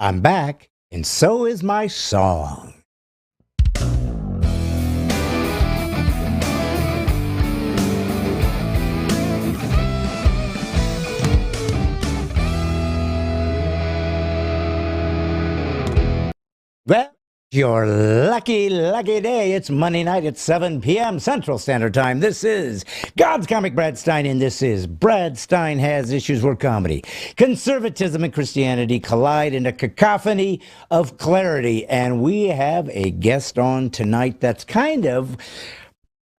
I'm back, and so is my song. Well, your lucky, lucky day. It's Monday night at 7 p.m. Central Standard Time. This is God's Comic Brad Stine, and this is Brad Stine Has Issues, where comedy, conservatism, and Christianity collide in a cacophony of clarity. And we have a guest on tonight that's kind of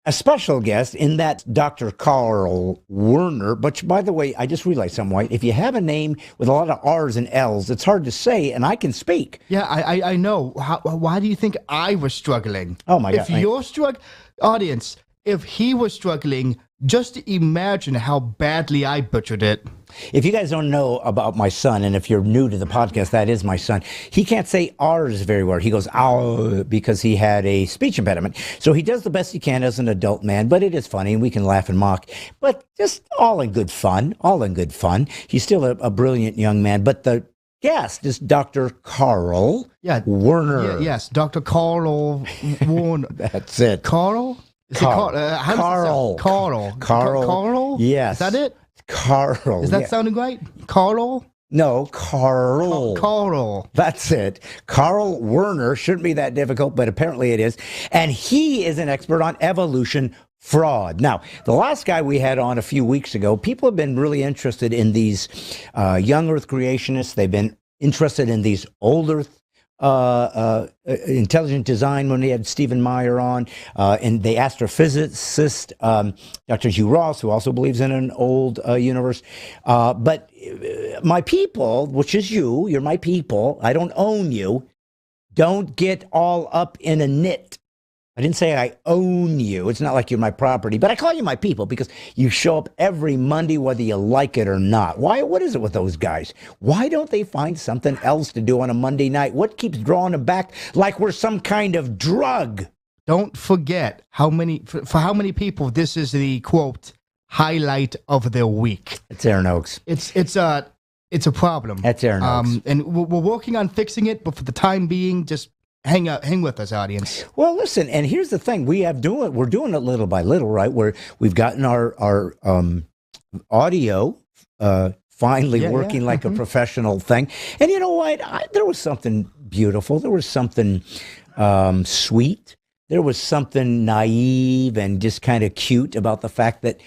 a special guest in that Dr. Carl Werner, but by the way, I just realized something, White. If you have a name with a lot of R's and L's, it's hard to say, and I can speak. Yeah, I know. Why do you think I was struggling? Oh, my God. If you're struggling, audience, if he was struggling, just imagine how badly I butchered it. If you guys don't know about my son, and if you're new to the podcast, that is my son, he can't say R's very well. He goes, ow, because he had a speech impediment. So he does the best he can as an adult man, but it is funny, and we can laugh and mock. But just all in good fun, all in good fun. He's still a brilliant young man, but the guest is Dr. Carl Werner. Yes, Dr. Carl Werner. That's it. Carl? Carl. Carl? Yes. Is that it? Carl. Is that sounding right? Carl? No, Carl. Carl. That's it. Carl Werner. Shouldn't be that difficult, but apparently it is. And he is an expert on evolution fraud. Now, the last guy we had on a few weeks ago, people have been really interested in these young Earth creationists. They've been interested in these old Earth intelligent design when they had Stephen Meyer on, and the astrophysicist, Dr. Hugh Ross, who also believes in an old universe. But my people, which is you're my people, I don't own you, don't get all up in a knit. I didn't say I own you. It's not like you're my property, but I call you my people because you show up every Monday whether you like it or not. Why? What is it with those guys? Why don't they find something else to do on a Monday night? What keeps drawing them back like we're some kind of drug? Don't forget for how many people this is the, quote, highlight of their week. It's Aaron Oaks. It's a problem. That's Aaron Oaks. And we're working on fixing it, but for the time being, just hang with us, audience. Well, listen, and here's the thing: we're doing it little by little, right? Where we've gotten our audio finally working like a professional thing. And you know what? There was something beautiful. There was something sweet. There was something naive and just kind of cute about the fact that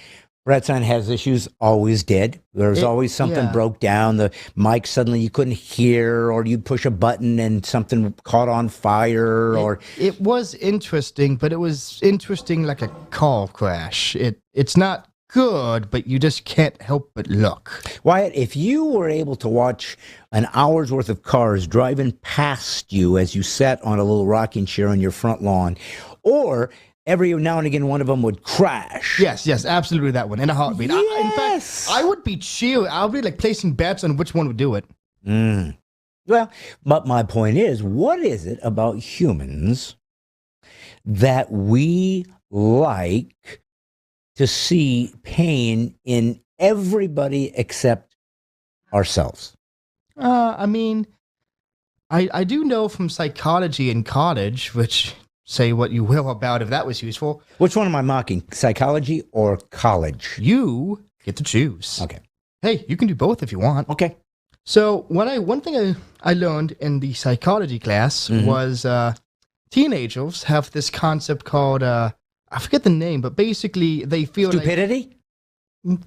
Brad Stine Has Issues always did. There's always something broke down. The mic suddenly you couldn't hear, or you'd push a button and something caught on fire. It was interesting, but it was interesting like a car crash. It's not good, but you just can't help but look. Wyatt, if you were able to watch an hour's worth of cars driving past you as you sat on a little rocking chair on your front lawn, or every now and again, one of them would crash. Yes, absolutely that one. In a heartbeat. Yes. In fact, I would be cheering. I would be like placing bets on which one would do it. Well, but my point is, what is it about humans that we like to see pain in everybody except ourselves? I mean, I do know from psychology in college, which... say what you will about if that was useful. Which one am I mocking? Psychology or college? You get to choose. Okay. Hey, you can do both if you want. Okay. So one thing I learned in the psychology class was teenagers have this concept called, I forget the name, but basically they feel stupidity?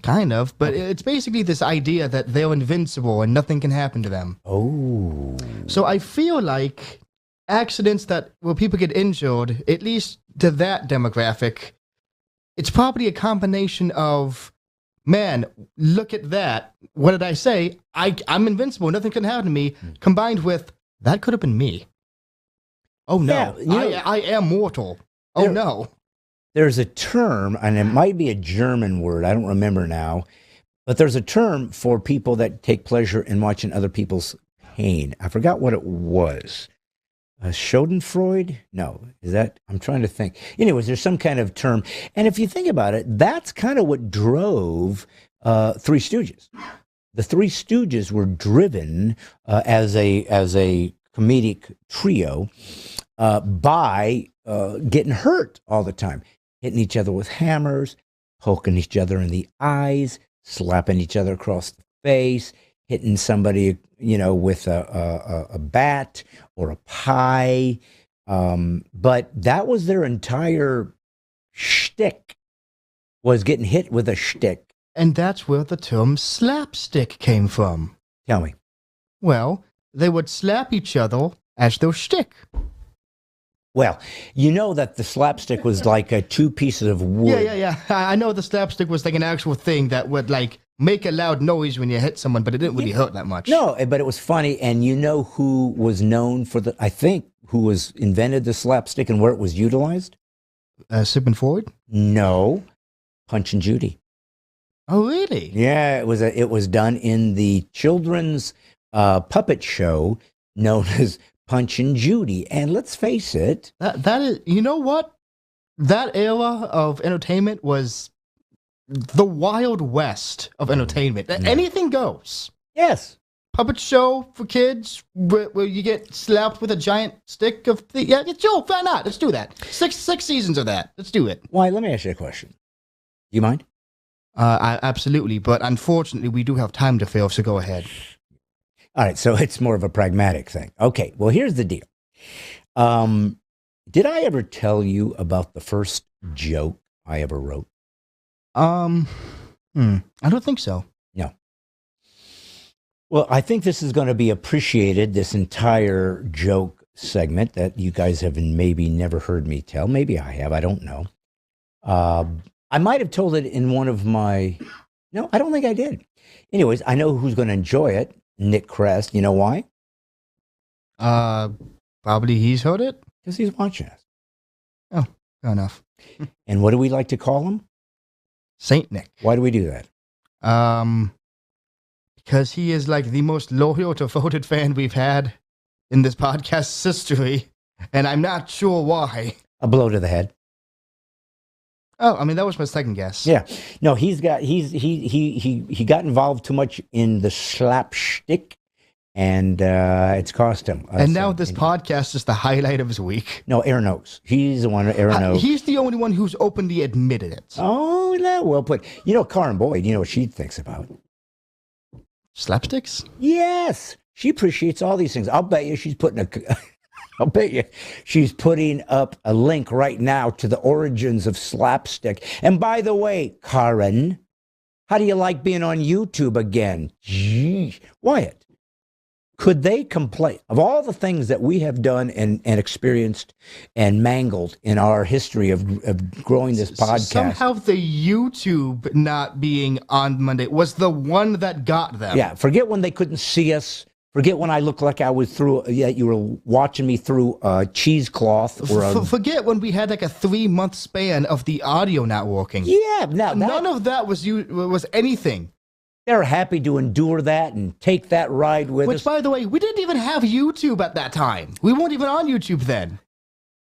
Kind of, but it's basically this idea that they're invincible and nothing can happen to them. Oh. So I feel like accidents where people get injured, at least to that demographic, it's probably a combination of, man, look at that. What did I say? I'm invincible. Nothing can happen to me. Combined with, that could have been me. Oh, no. Yeah, I am mortal. Oh, no. There's a term, and it might be a German word. I don't remember now. But there's a term for people that take pleasure in watching other people's pain. I forgot what it was. Schadenfreude? No, is that? I'm trying to think. Anyways, there's some kind of term. And if you think about it, that's kind of what drove Three Stooges. the Three Stooges were driven as a comedic trio by getting hurt all the time, hitting each other with hammers, poking each other in the eyes, slapping each other across the face, hitting somebody, with a bat or a pie. But that was their entire shtick, was getting hit with a shtick. And that's where the term slapstick came from. Tell me. Well, they would slap each other as their shtick. Well, you know that the slapstick was like two pieces of wood. Yeah. I know the slapstick was like an actual thing that would like make a loud noise when you hit someone, but it didn't really hurt that much. No, but it was funny. And you know who was known for who invented the slapstick and where it was utilized? Sigmund Freud? No, Punch and Judy. Oh, really? Yeah, it was done in the children's puppet show known as Punch and Judy. And let's face it, that is, you know what? That era of entertainment was the Wild West of entertainment. Anything goes. Yes. Puppet show for kids where you get slapped with a giant stick of yeah, sure, why not? Let's do that. Six seasons of that. Let's do it. Why? Let me ask you a question. Do you mind? Absolutely, but unfortunately, we do have time to fill, so go ahead. All right, so it's more of a pragmatic thing. Okay, well, here's the deal. Did I ever tell you about the first joke I ever wrote? I don't think so. No. Well, I think this is going to be appreciated, this entire joke segment that you guys have maybe never heard me tell. Maybe I have, I don't know. I might have told it in one of my... No, I don't think I did. Anyways, I know who's going to enjoy it. Nick Crest. You know why? Probably he's heard it. Because he's watching us. Oh, fair enough. And what do we like to call him? Saint Nick. Why do we do that? Because he is like the most loyal, devoted fan we've had in this podcast's history, and I'm not sure why. A blow to the head. Oh, I mean, that was my second guess. Yeah. No, he got involved too much in the slapstick, and it's cost him. And now this podcast is the highlight of his week. No, Aaron knows. He's the one, Aaron knows. He's the only one who's openly admitted it. Oh, no, well put. Karen Boyd, you know what she thinks about? Slapsticks? Yes. She appreciates all these things. I'll bet you she's putting up a link right now to the origins of slapstick. And by the way, Karen, how do you like being on YouTube again? Gee, Wyatt, could they complain of all the things that we have done and experienced and mangled in our history of growing this podcast? Somehow the YouTube not being on Monday was the one that got them. Yeah, forget when they couldn't see us. Forget when I looked like I was you were watching me through a cheesecloth. Or forget when we had like a 3-month span of the audio not working. Yeah, none of that was anything. They're happy to endure that and take that ride with us. Which, by the way, we didn't even have YouTube at that time. We weren't even on YouTube then.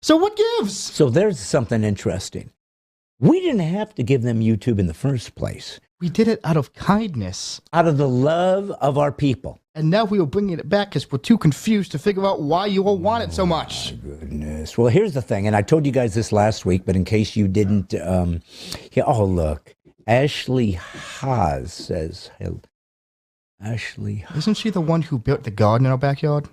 So what gives? So there's something interesting. We didn't have to give them YouTube in the first place. We did it out of kindness. Out of the love of our people. And now we are bringing it back because we're too confused to figure out why you all want it so much. My goodness. Well, here's the thing, and I told you guys this last week, but in case you didn't, oh, look. Ashley Haas says, Ashley. Isn't she the one who built the garden in our backyard?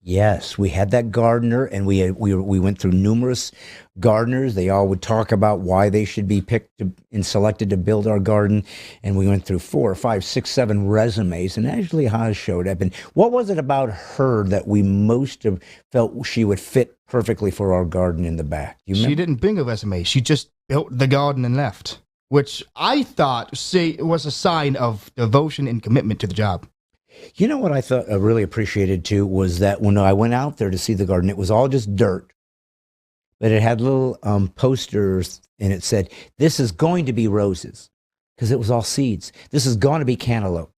Yes, we had that gardener, and we went through numerous gardeners. They all would talk about why they should be picked and selected to build our garden, and we went through 4, 5, 6, 7 resumes, and Ashley Haas showed up. And what was it about her that we most have felt she would fit perfectly for our garden in the back? You remember? She didn't bring a resume. She just built the garden and left, which I thought was a sign of devotion and commitment to the job. You know what I thought I really appreciated too was that when I went out there to see the garden, it was all just dirt, but it had little posters and it said, "This is going to be roses," because it was all seeds. "This is going to be cantaloupe.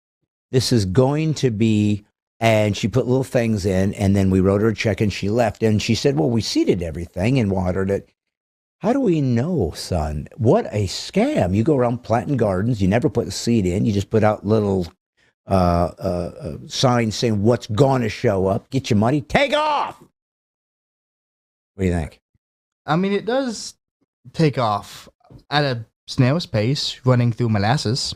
This is going to be," and she put little things in, and then we wrote her a check and she left. And she said, "Well, we seeded everything and watered it." How do we know, son? What a scam. You go around planting gardens, you never put a seed in, you just put out little sign saying what's going to show up. Get your money, take off. What do you think? I mean, it does take off at a snail's pace, running through molasses.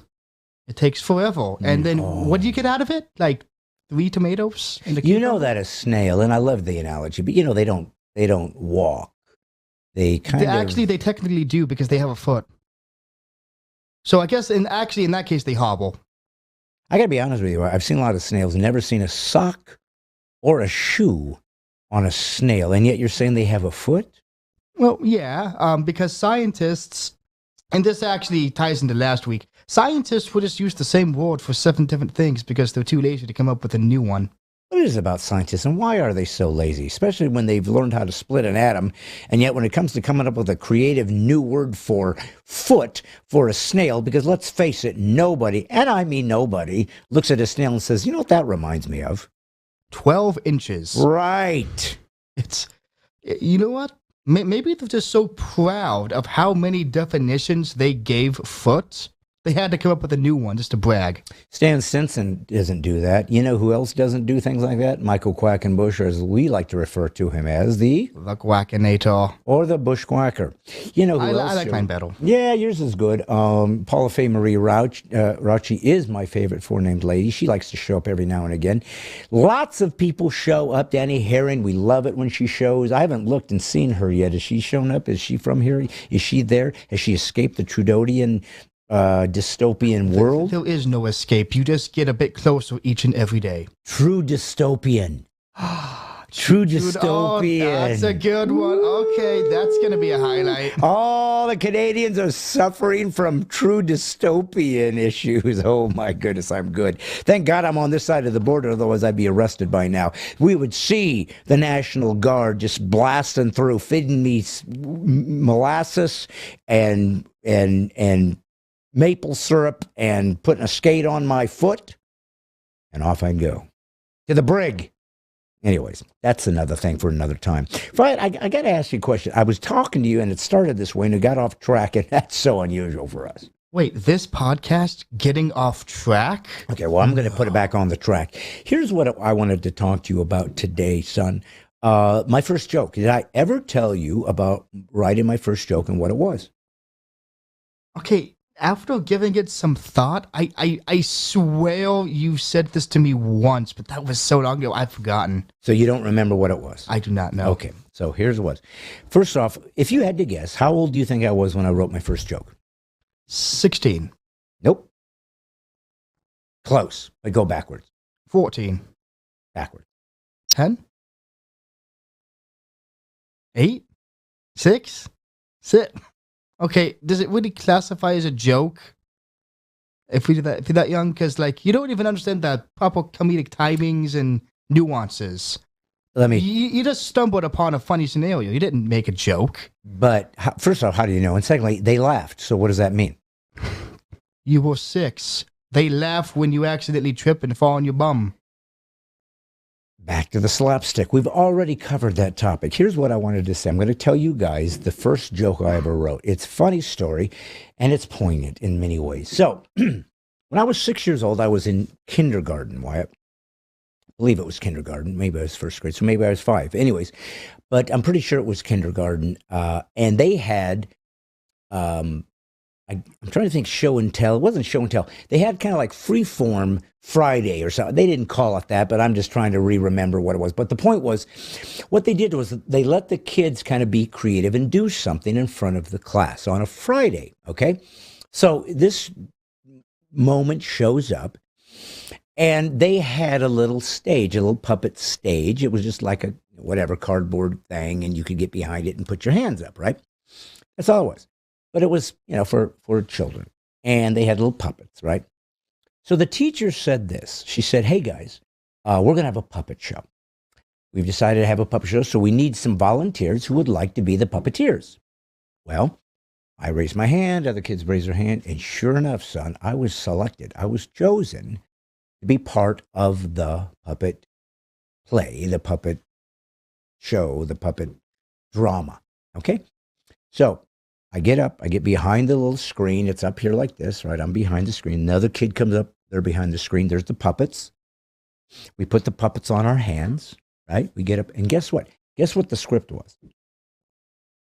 It takes forever. And then what do you get out of it? Like 3 tomatoes? In the You know that a snail, and I love the analogy, but you know they don't walk. They they technically do because they have a foot. So I guess in that case they hobble. I gotta be honest with you. I've seen a lot of snails, never seen a sock or a shoe on a snail, and yet you're saying they have a foot? Well, yeah, because scientists, and this actually ties into last week, scientists would just use the same word for 7 different things because they're too lazy to come up with a new one. What is it about scientists, and why are they so lazy, especially when they've learned how to split an atom, and yet when it comes to coming up with a creative new word for foot for a snail, because let's face it, nobody, and I mean nobody, looks at a snail and says, you know what that reminds me of? 12 inches. Right. It's, you know what? Maybe they're just so proud of how many definitions they gave foot. They had to come up with a new one just to brag. Stan Stinson doesn't do that. You know who else doesn't do things like that? Michael Quackenbush, or as we like to refer to him as the Quackinator. Or the Bushquacker. You know who else? I like mine better. Yeah, yours is good. Paula Faye Marie Rauchi is my favorite four-named lady. She likes to show up every now and again. Lots of people show up. Danny Herring, we love it when she shows. I haven't looked and seen her yet. Has she shown up? Is she from here? Is she there? Has she escaped the Trudeauian dystopian world? There is no escape. You just get a bit closer each and every day. True dystopian. True dystopian. Oh, that's a good one. Okay, that's going to be a highlight. All the Canadians are suffering from true dystopian issues. Oh my goodness, I'm good. Thank God I'm on this side of the border, otherwise I'd be arrested by now. We would see the National Guard just blasting through, feeding me molasses and maple syrup and putting a skate on my foot, and off I'd go to the brig. Anyways, that's another thing for another time. Fred, I got to ask you a question. I was talking to you, and it started this way, and it got off track, and that's so unusual for us. Wait, this podcast getting off track? Okay, well, I'm going to put it back on the track. Here's what I wanted to talk to you about today, son. My first joke. Did I ever tell you about writing my first joke and what it was? Okay. After giving it some thought, I swear you said this to me once, but that was so long ago, I've forgotten. So you don't remember what it was? I do not know. Okay, so here's what. First off, if you had to guess, how old do you think I was when I wrote my first joke? 16. Nope. Close, but go backwards. 14. Backwards. 10. 8. 6. 6. Okay, does it really classify as a joke if you're that young? Because, like, you don't even understand the proper comedic timings and nuances. You just stumbled upon a funny scenario. You didn't make a joke. But first off, how do you know? And secondly, they laughed. So what does that mean? You were 6. They laugh when you accidentally trip and fall on your bum. Back to the slapstick. We've already covered that topic. Here's what I wanted to say. I'm going to tell you guys the first joke I ever wrote. It's a funny story, and it's poignant in many ways. So, when I was 6 years old, I was in kindergarten, Wyatt. I believe it was kindergarten. Maybe I was first grade, so maybe I was 5. Anyways, but I'm pretty sure it was kindergarten. And they had, I'm trying to think, show and tell. It wasn't show and tell. They had kind of like Freeform Friday or something. They didn't call it that, but I'm just trying to remember what it was. But the point was, what they did was they let the kids kind of be creative and do something in front of the class on a Friday, okay? So this moment shows up, and they had a little stage, a little puppet stage. It was just like a whatever cardboard thing, and you could get behind it and put your hands up, right? That's all it was. But it was, for children. And they had little puppets, right? So the teacher said this. She said, hey, guys, we're going to have a puppet show. We've decided to have a puppet show, so we need some volunteers who would like to be the puppeteers. Well, I raised my hand, other kids raised their hand, and sure enough, son, I was selected. I was chosen to be part of the puppet play, the puppet show, the puppet drama, okay? So I get up, I get behind the little screen. It's up here like this, right? I'm behind the screen. Another kid comes up They're behind the screen. There's the puppets. We put the puppets on our hands, right? We get up, and guess what? Guess what the script was?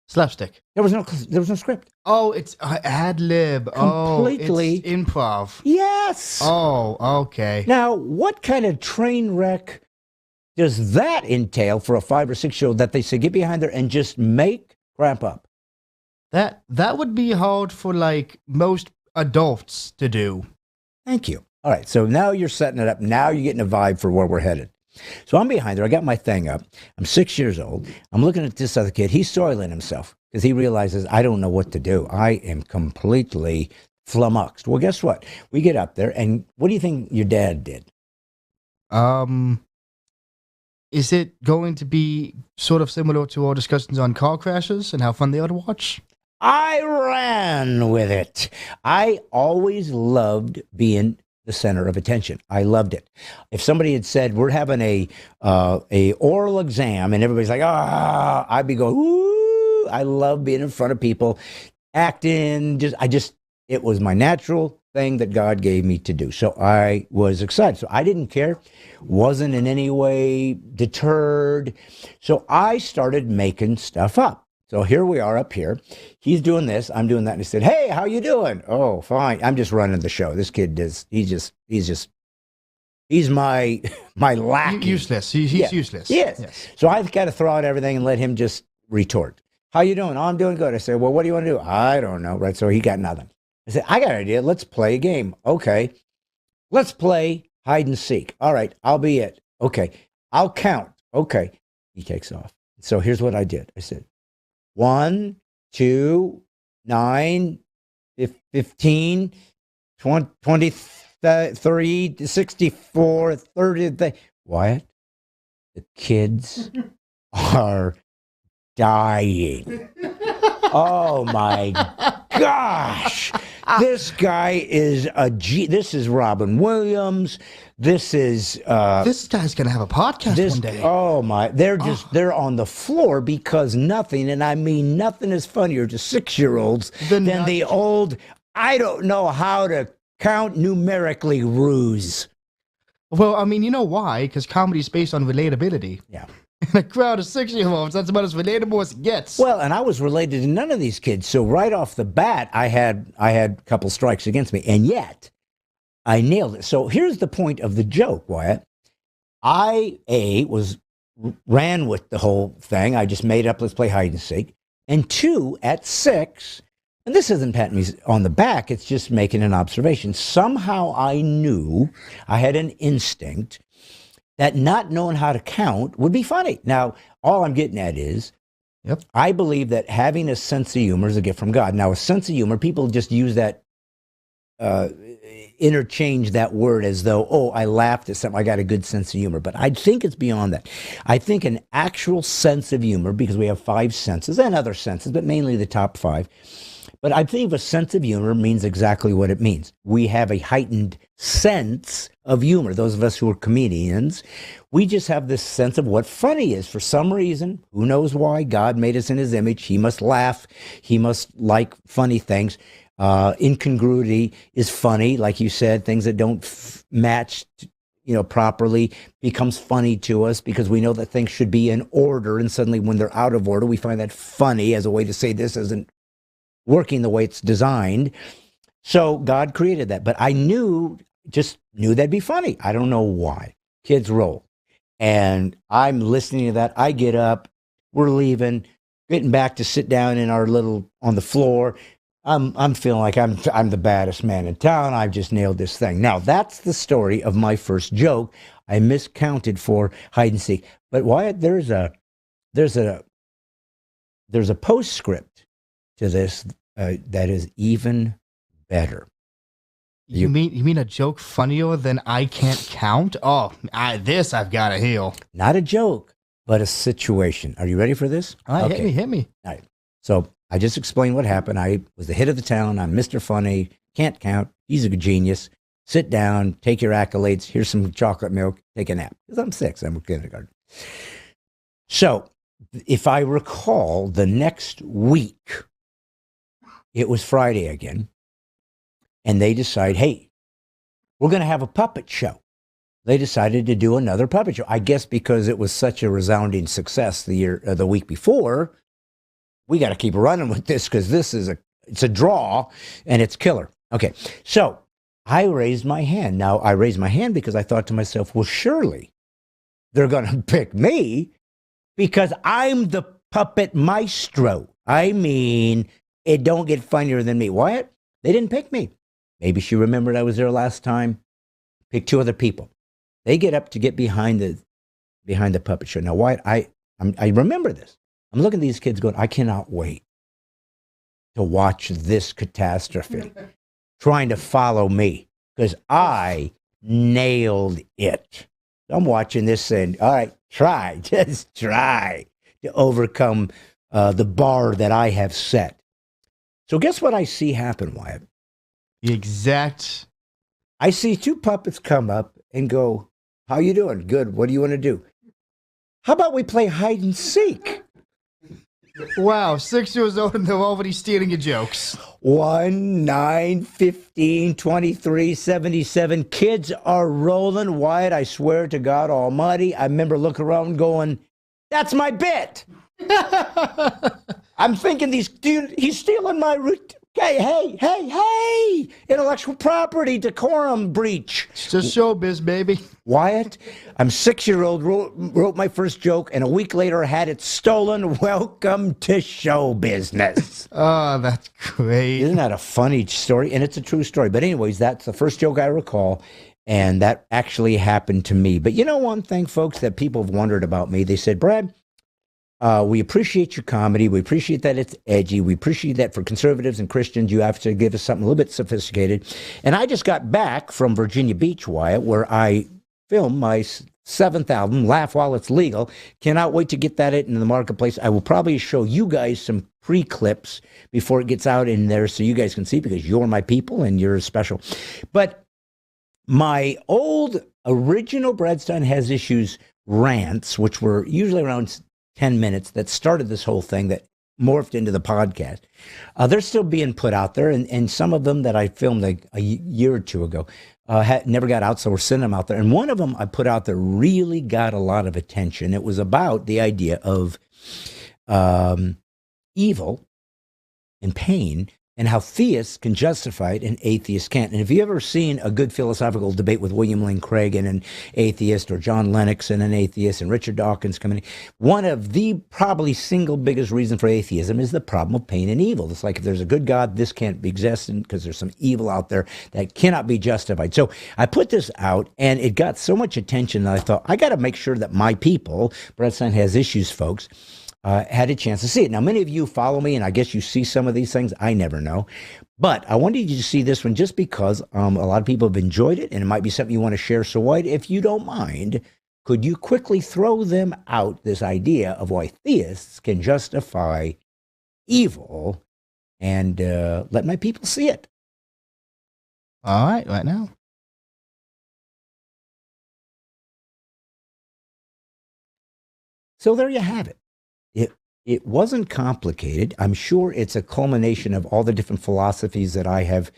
Slapstick. There was no script. Oh, it's ad lib. Completely. Oh, it's improv. Yes. Oh, okay. Now, what kind of train wreck does that entail for a 5 or 6-year-old that they say get behind there and just make crap up? That would be hard for like most adults to do. Thank you. All right, so now you're setting it up. Now you're getting a vibe for where we're headed. So I'm behind there. I got my thing up. I'm 6 years old. I'm looking at this other kid. He's soiling himself because he realizes I don't know what to do. I am completely flummoxed. Well, guess what? We get up there, and what do you think your dad did? Is it going to be sort of similar to our discussions on car crashes and how fun they are to watch? I ran with it. I always loved being the center of attention. I loved it. If somebody had said we're having a oral exam and everybody's like, I'd be going, ooh. I love being in front of people, acting. It was my natural thing that God gave me to do. So I was excited. So I didn't care, wasn't in any way deterred. So I started making stuff up. So here we are up here. He's doing this. I'm doing that. And he said, hey, how you doing? Oh, fine. I'm just running the show. This kid he's my lackey. Useless. He's useless. Yes. So I've got to throw out everything and let him just retort. How you doing? Oh, I'm doing good. I said, well, what do you want to do? I don't know. Right. So he got nothing. I said, I got an idea. Let's play a game. Okay. Let's play hide and seek. All right. I'll be it. Okay. I'll count. Okay. He takes off. So here's what I did. I said, 1, 2, 9, 15, 20, 23, 64, 30. Wyatt, the kids are dying. Oh my gosh. This guy is this is Robin Williams. This guy's gonna have a podcast one day. Oh my, they're on the floor because nothing, and I mean nothing is funnier to 6-year-olds than the old, I don't know how to count numerically ruse. Well, I mean, you know why? Because comedy is based on relatability. Yeah. In a crowd of 6-year-olds, that's about as relatable as it gets. Well, and I was related to none of these kids, so right off the bat, I had a couple strikes against me, and yet I nailed it. So here's the point of the joke, Wyatt. I ran with the whole thing. I just made up, let's play hide and seek. And 2, at 6, and this isn't patting me on the back, it's just making an observation. Somehow I knew, I had an instinct that not knowing how to count would be funny. Now, all I'm getting at is, I believe that having a sense of humor is a gift from God. Now, a sense of humor, people just use that, interchange that word as though, oh, I laughed at something, I got a good sense of humor. But I think it's beyond that. I think an actual sense of humor, because we have 5 senses and other senses, but mainly the top 5. But I think a sense of humor means exactly what it means. We have a heightened sense of humor. Those of us who are comedians, we just have this sense of what funny is. For some reason, who knows why, God made us in his image. He must laugh. He must like funny things. Incongruity is funny. Like you said, things that don't match properly becomes funny to us because we know that things should be in order. And suddenly when they're out of order, we find that funny as a way to say this isn't working the way it's designed. So God created that. But I just knew that'd be funny. I don't know why. Kids roll. And I'm listening to that. I get up. We're leaving, getting back to sit down in our on the floor. I'm feeling like I'm the baddest man in town. I've just nailed this thing. Now, that's the story of my first joke. I miscounted for hide and seek. But Wyatt, there's a postscript to this that is even better. You mean a joke funnier than I can't count? Oh, this I've got to heal. Not a joke, but a situation. Are you ready for this? All right, hit me. All right. So I just explained what happened. I was the hit of the town. I'm Mr. Funny. Can't count. He's a genius. Sit down. Take your accolades. Here's some chocolate milk. Take a nap. Because I'm 6. I'm in kindergarten. So if I recall, the next week, it was Friday again. And they decide, hey, we're going to have a puppet show. They decided to do another puppet show. I guess because it was such a resounding success the week before, we got to keep running with this because it's a draw and it's killer. Okay, so I raised my hand. Now, I raised my hand because I thought to myself, well, surely they're going to pick me because I'm the puppet maestro. I mean, it don't get funnier than me. Wyatt, they didn't pick me. Maybe she remembered I was there last time. Pick two other people. They get up to get behind the puppet show. Now, Wyatt, I remember this. I'm looking at these kids going, I cannot wait to watch this catastrophe, trying to follow me, because I nailed it. I'm watching this saying, all right, just try to overcome the bar that I have set. So guess what I see happen, Wyatt? The exact. I see two puppets come up and go, how you doing? Good. What do you want to do? How about we play hide and seek? Wow, 6 years old and they're already stealing your jokes. 1, 9, 15, 23, 77. Kids are rolling. Wyatt, I swear to God Almighty, I remember looking around going, that's my bit. I'm thinking he's stealing my route. Hey, intellectual property, decorum breach. It's just showbiz, baby. Wyatt, I'm 6-year-old, wrote my first joke, and a week later had it stolen. Welcome to show business. Oh, that's great. Isn't that a funny story? And it's a true story. But anyways, that's the first joke I recall, and that actually happened to me. But you know one thing, folks, that people have wondered about me? They said, Brad, we appreciate your comedy. We appreciate that it's edgy. We appreciate that for conservatives and Christians, you have to give us something a little bit sophisticated. And I just got back from Virginia Beach, Wyatt, where I filmed my 7th album, Laugh While It's Legal. Cannot wait to get that into the marketplace. I will probably show you guys some pre-clips before it gets out in there so you guys can see, because you're my people and you're special. But my old original Brad Stine Has Issues rants, which were usually around 10 minutes, that started this whole thing that morphed into the podcast. They're still being put out there, and some of them that I filmed like a year or two ago never got out, so we're sending them out there. And one of them I put out there really got a lot of attention. It was about the idea of evil and pain, and how theists can justify it and atheists can't. And if you've ever seen a good philosophical debate with William Lane Craig and an atheist, or John Lennox and an atheist, and Richard Dawkins coming in, one of the probably single biggest reason for atheism is the problem of pain and evil. It's like, if there's a good God, this can't be existent because there's some evil out there that cannot be justified. So I put this out, and it got so much attention that I thought, I got to make sure that my people, Brad Stine Has Issues folks, had a chance to see it. Now, many of you follow me, and I guess you see some of these things. I never know. But I wanted you to see this one just because a lot of people have enjoyed it, and it might be something you want to share. So, White, if you don't mind, could you quickly throw them out this idea of why theists can justify evil, and let my people see it? All right now. So there you have it. It wasn't complicated. I'm sure it's a culmination of all the different philosophies that I have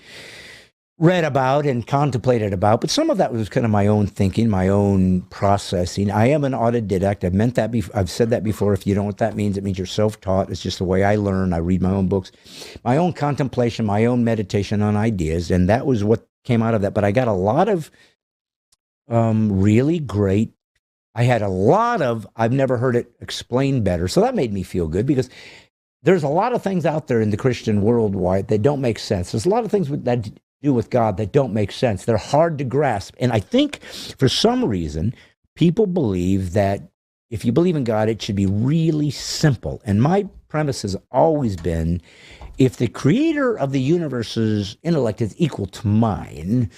read about and contemplated about, but some of that was kind of my own thinking, my own processing. I am an autodidact. I've said that before. If you don't know what that means, it means you're self-taught. It's just the way I learn. I read my own books, my own contemplation, my own meditation on ideas, and that was what came out of that. But I got a lot of really great. I had a lot of, I've never heard it explained better. So that made me feel good, because there's a lot of things out there in the Christian world, Wyatt, that don't make sense. There's a lot of things that do with God that don't make sense. They're hard to grasp. And I think for some reason, people believe that if you believe in God, it should be really simple. And my premise has always been, if the creator of the universe's intellect is equal to mine,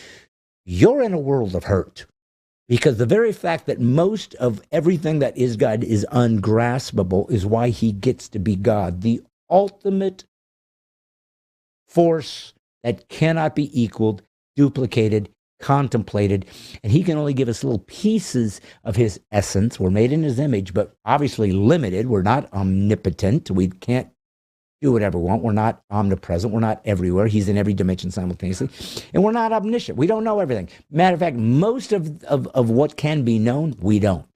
you're in a world of hurt. Because the very fact that most of everything that is God is ungraspable is why he gets to be God, the ultimate force that cannot be equaled, duplicated, contemplated, and he can only give us little pieces of his essence. We're made in his image, but obviously limited. We're not omnipotent. We can't do whatever we want. We're not omnipresent. We're not everywhere. He's in every dimension simultaneously. And we're not omniscient. We don't know everything. Matter of fact, most of what can be known, we don't.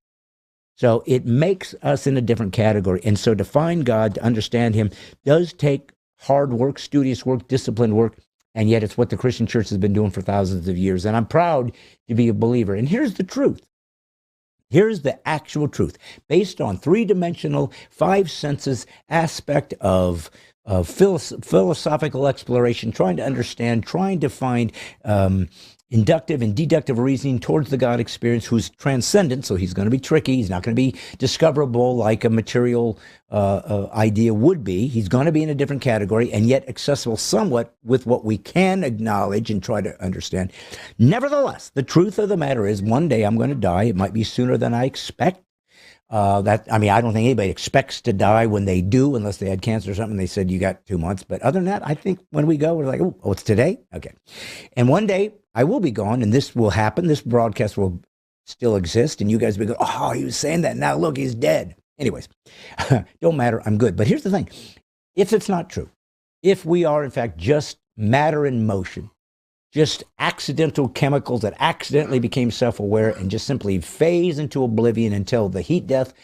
So it makes us in a different category. And so to find God, to understand him, does take hard work, studious work, disciplined work. And yet it's what the Christian church has been doing for thousands of years. And I'm proud to be a believer. And here's the truth. Here's the actual truth, based on three-dimensional, five senses aspect of philosophical exploration, trying to understand, trying to find inductive and deductive reasoning towards the God experience, who's transcendent, so he's going to be tricky. He's not going to be discoverable like a material idea would be. He's going to be in a different category, and yet accessible somewhat with what we can acknowledge and try to understand. Nevertheless, the truth of the matter is, one day I'm going to die. It might be sooner than I expect. I don't think anybody expects to die when they do, unless they had cancer or something. They said, you got 2 months. But other than that, I think when we go, we're like, oh, it's today? Okay. And one day I will be gone, and this will happen. This broadcast will still exist, and you guys will go, oh, he was saying that. Now look, he's dead. Anyways, don't matter. I'm good. But here's the thing. If it's not true, if we are, in fact, just matter in motion, just accidental chemicals that accidentally became self-aware and just simply phase into oblivion until the heat death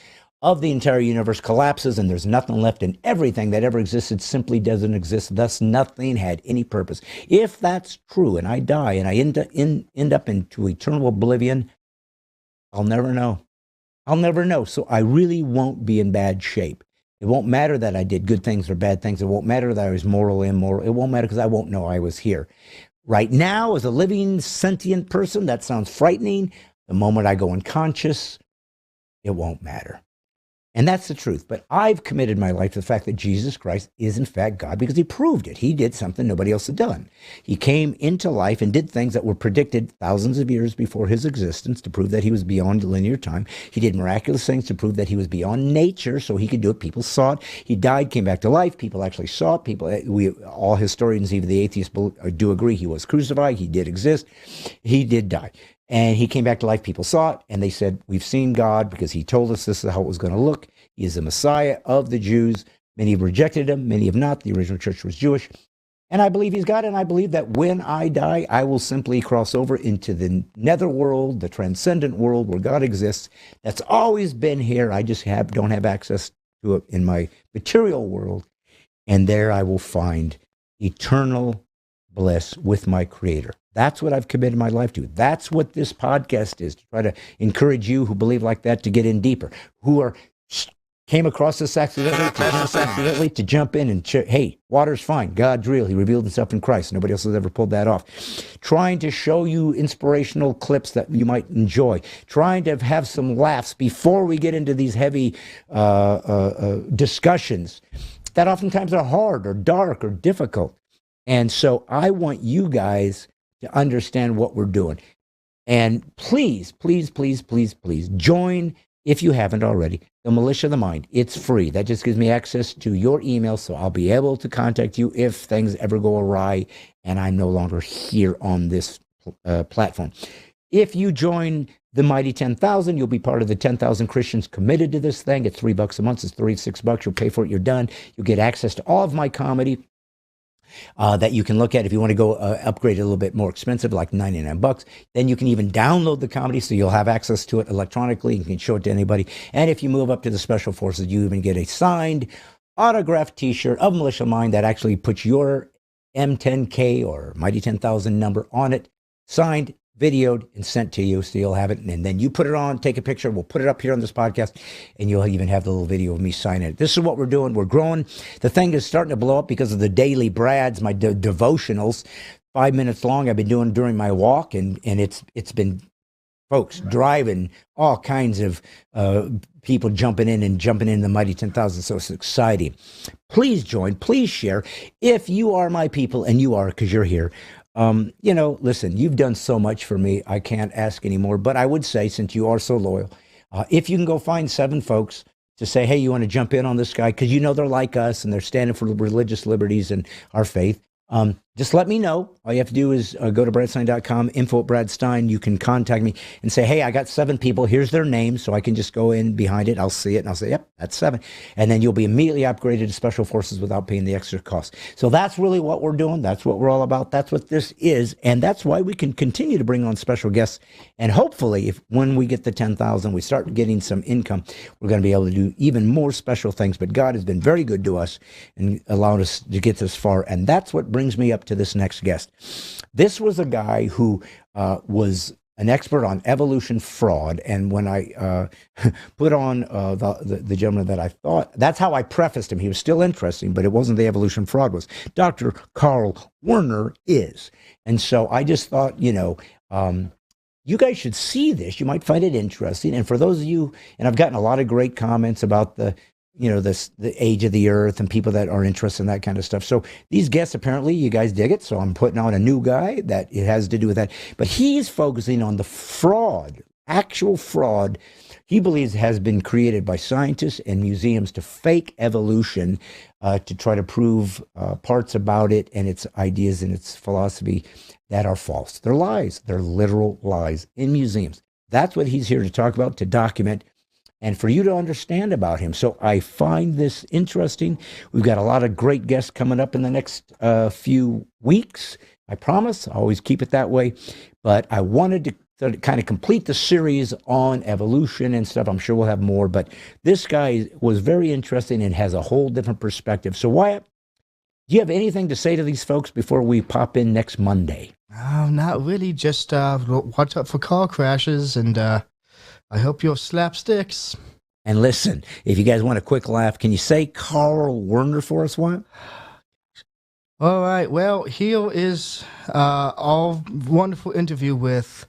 of the entire universe collapses and there's nothing left, and everything that ever existed simply doesn't exist, thus nothing had any purpose. If that's true and I die and I end up into eternal oblivion, I'll never know. I'll never know. So I really won't be in bad shape. It won't matter that I did good things or bad things. It won't matter that I was moral or immoral. It won't matter because I won't know I was here. Right now, as a living, sentient person, that sounds frightening. The moment I go unconscious, it won't matter. And that's the truth. But I've committed my life to the fact that Jesus Christ is, in fact, God, because he proved it. He did something nobody else had done. He came into life and did things that were predicted thousands of years before his existence to prove that he was beyond linear time. He did miraculous things to prove that he was beyond nature, so he could do it. People saw it. He died, came back to life. People actually saw it. All historians, even the atheists, do agree he was crucified. He did exist. He did die. And he came back to life. People saw it, and they said, we've seen God because he told us this is how it was going to look. He is the Messiah of the Jews. Many have rejected him. Many have not. The original church was Jewish. And I believe he's God, and I believe that when I die, I will simply cross over into the netherworld, the transcendent world where God exists. That's always been here. I just don't have access to it in my material world. And there I will find eternal bliss with my Creator. That's what I've committed my life to. That's what this podcast is, to try to encourage you who believe like that to get in deeper, who came across this accidentally, to jump in and, hey, water's fine. God's real. He revealed himself in Christ. Nobody else has ever pulled that off. Trying to show you inspirational clips that you might enjoy. Trying to have some laughs before we get into these heavy discussions that oftentimes are hard or dark or difficult. And so I want you guys to understand what we're doing. And please, please, please, please, please join, if you haven't already, the Militia of the Mind. It's free. That just gives me access to your email, so I'll be able to contact you if things ever go awry and I'm no longer here on this platform. If you join the Mighty 10,000, you'll be part of the 10,000 Christians committed to this thing. It's $3 a month. It's $36. You'll pay for it. You're done. You'll get access to all of my comedy that you can look at. If you want to go upgrade it a little bit more expensive, like $99, then you can even download the comedy, so you'll have access to it electronically. You can show it to anybody. And if you move up to the Special Forces, you even get a signed, autographed T-shirt of Militia Mind that actually puts your M10K or Mighty 10,000 number on it, signed, videoed, and sent to you, so you'll have it. And then you put it on, take a picture. We'll put it up here on this podcast, and you'll even have the little video of me signing it. This is what we're doing. We're growing. The thing is starting to blow up because of the daily brads, my devotionals, 5 minutes long. I've been doing during my walk, and it's been folks driving, all kinds of people jumping in the Mighty 10,000. So it's exciting. Please join. Please share. If you are my people, and you are because you're here, listen, you've done so much for me. I can't ask anymore, but I would say, since you are so loyal, if you can go find 7 folks to say, hey, you want to jump in on this guy, because they're like us and they're standing for religious liberties and our faith. just let me know. All you have to do is go to bradstein.com, info@bradstein. You can contact me and say, hey, I got 7 people. Here's their names. So I can just go in behind it. I'll see it and I'll say, yep, that's 7. And then you'll be immediately upgraded to special forces without paying the extra cost. So that's really what we're doing. That's what we're all about. That's what this is. And that's why we can continue to bring on special guests. And hopefully, if when we get the 10,000, we start getting some income, we're going to be able to do even more special things. But God has been very good to us and allowed us to get this far. And that's what brings me up to this next guest. This was a guy who was an expert on evolution fraud. And when I put on the gentleman that I thought, that's how I prefaced him. He was still interesting, but it wasn't the evolution fraud was. Dr. Carl Werner is. And so I just thought, you guys should see this. You might find it interesting. And for those of you, and I've gotten a lot of great comments about the age of the earth and people that are interested in that kind of stuff. So these guests, apparently you guys dig it. So I'm putting on a new guy that it has to do with that. But he's focusing on the fraud, actual fraud he believes has been created by scientists and museums to fake evolution, to try to prove parts about it and its ideas and its philosophy that are false. They're lies. They're literal lies in museums. That's what he's here to talk about, to document, and for you to understand about him. So I find this interesting. We've got a lot of great guests coming up in the next few weeks. I promise. I always keep it that way. But I wanted to sort of kind of complete the series on evolution and stuff. I'm sure we'll have more. But this guy was very interesting and has a whole different perspective. So Wyatt, do you have anything to say to these folks before we pop in next Monday? Oh, not really. Just watch out for car crashes, and I hope you'll slap sticks. And listen, if you guys want a quick laugh, can you say Carl Werner for us, Wyatt? All right. Well, here is our wonderful interview with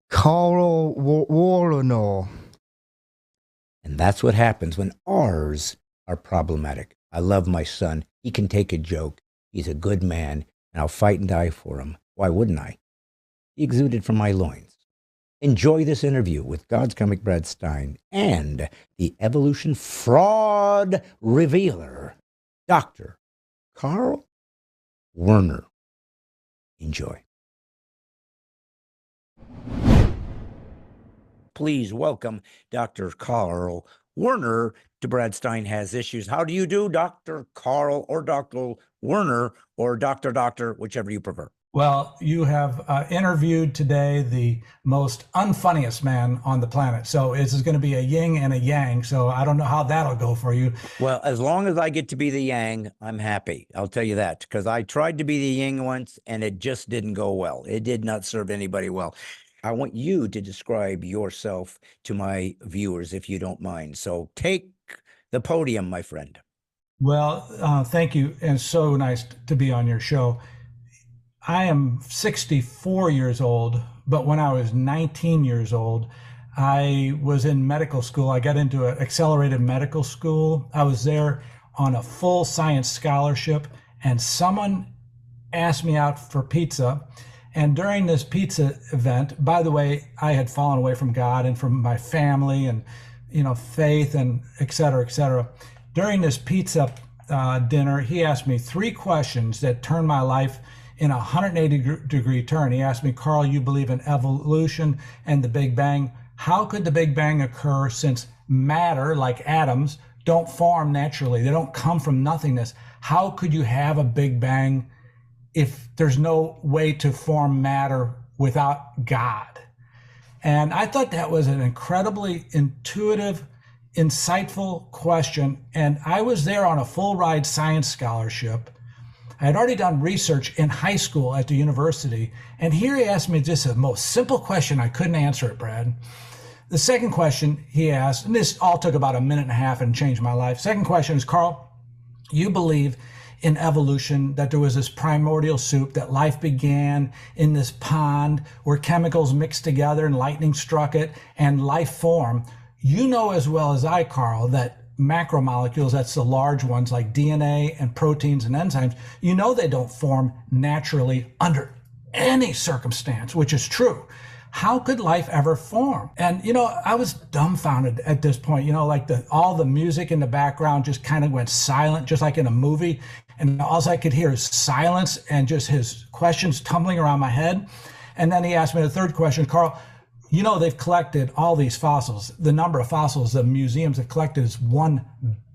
Carl Werner. And that's what happens when R's are problematic. I love my son. He can take a joke. He's a good man, and I'll fight and die for him. Why wouldn't I? He exuded from my loins. Enjoy this interview with God's comic Brad Stine and the evolution fraud revealer, Dr. Carl Werner. Enjoy. Please welcome Dr. Carl Werner to Brad Stine Has Issues. How do you do, Dr. Carl or Dr. Werner or Doctor, whichever you prefer? Well, you have interviewed today the most unfunniest man on the planet. So this is going to be a yin and a yang. So I don't know how that'll go for you. Well, as long as I get to be the yang, I'm happy. I'll tell you that, because I tried to be the yin once and it just didn't go well. It did not serve anybody well. I want you to describe yourself to my viewers, if you don't mind. So take the podium, my friend. Well, thank you. And so nice to be on your show. I am 64 years old, but when I was 19 years old, I was in medical school. I got into an accelerated medical school. I was there on a full science scholarship, and someone asked me out for pizza. And during this pizza event, by the way, I had fallen away from God and from my family and, faith and et cetera, et cetera. During this pizza dinner, he asked me 3 questions that turned my life in a 180-degree turn. He asked me, Carl, you believe in evolution and the Big Bang. How could the Big Bang occur since matter, like atoms, don't form naturally? They don't come from nothingness. How could you have a Big Bang if there's no way to form matter without God? And I thought that was an incredibly intuitive, insightful question. And I was there on a full ride science scholarship. I had already done research in high school at the university. And here he asked me just the most simple question. I couldn't answer it, Brad. The second question he asked, and this all took about a minute and a half and changed my life. Second question is, Carl, you believe in evolution, that there was this primordial soup, that life began in this pond where chemicals mixed together and lightning struck it and life formed. You know as well as I, Carl, that macromolecules, that's the large ones like DNA and proteins and enzymes, they don't form naturally under any circumstance, which is true. how could life ever form? And, I was dumbfounded at this point, like all the music in the background just kind of went silent, just like in a movie. And all I could hear is silence and just his questions tumbling around my head. And then he asked me the third question, Carl, they've collected all these fossils. The number of fossils the museums have collected is 1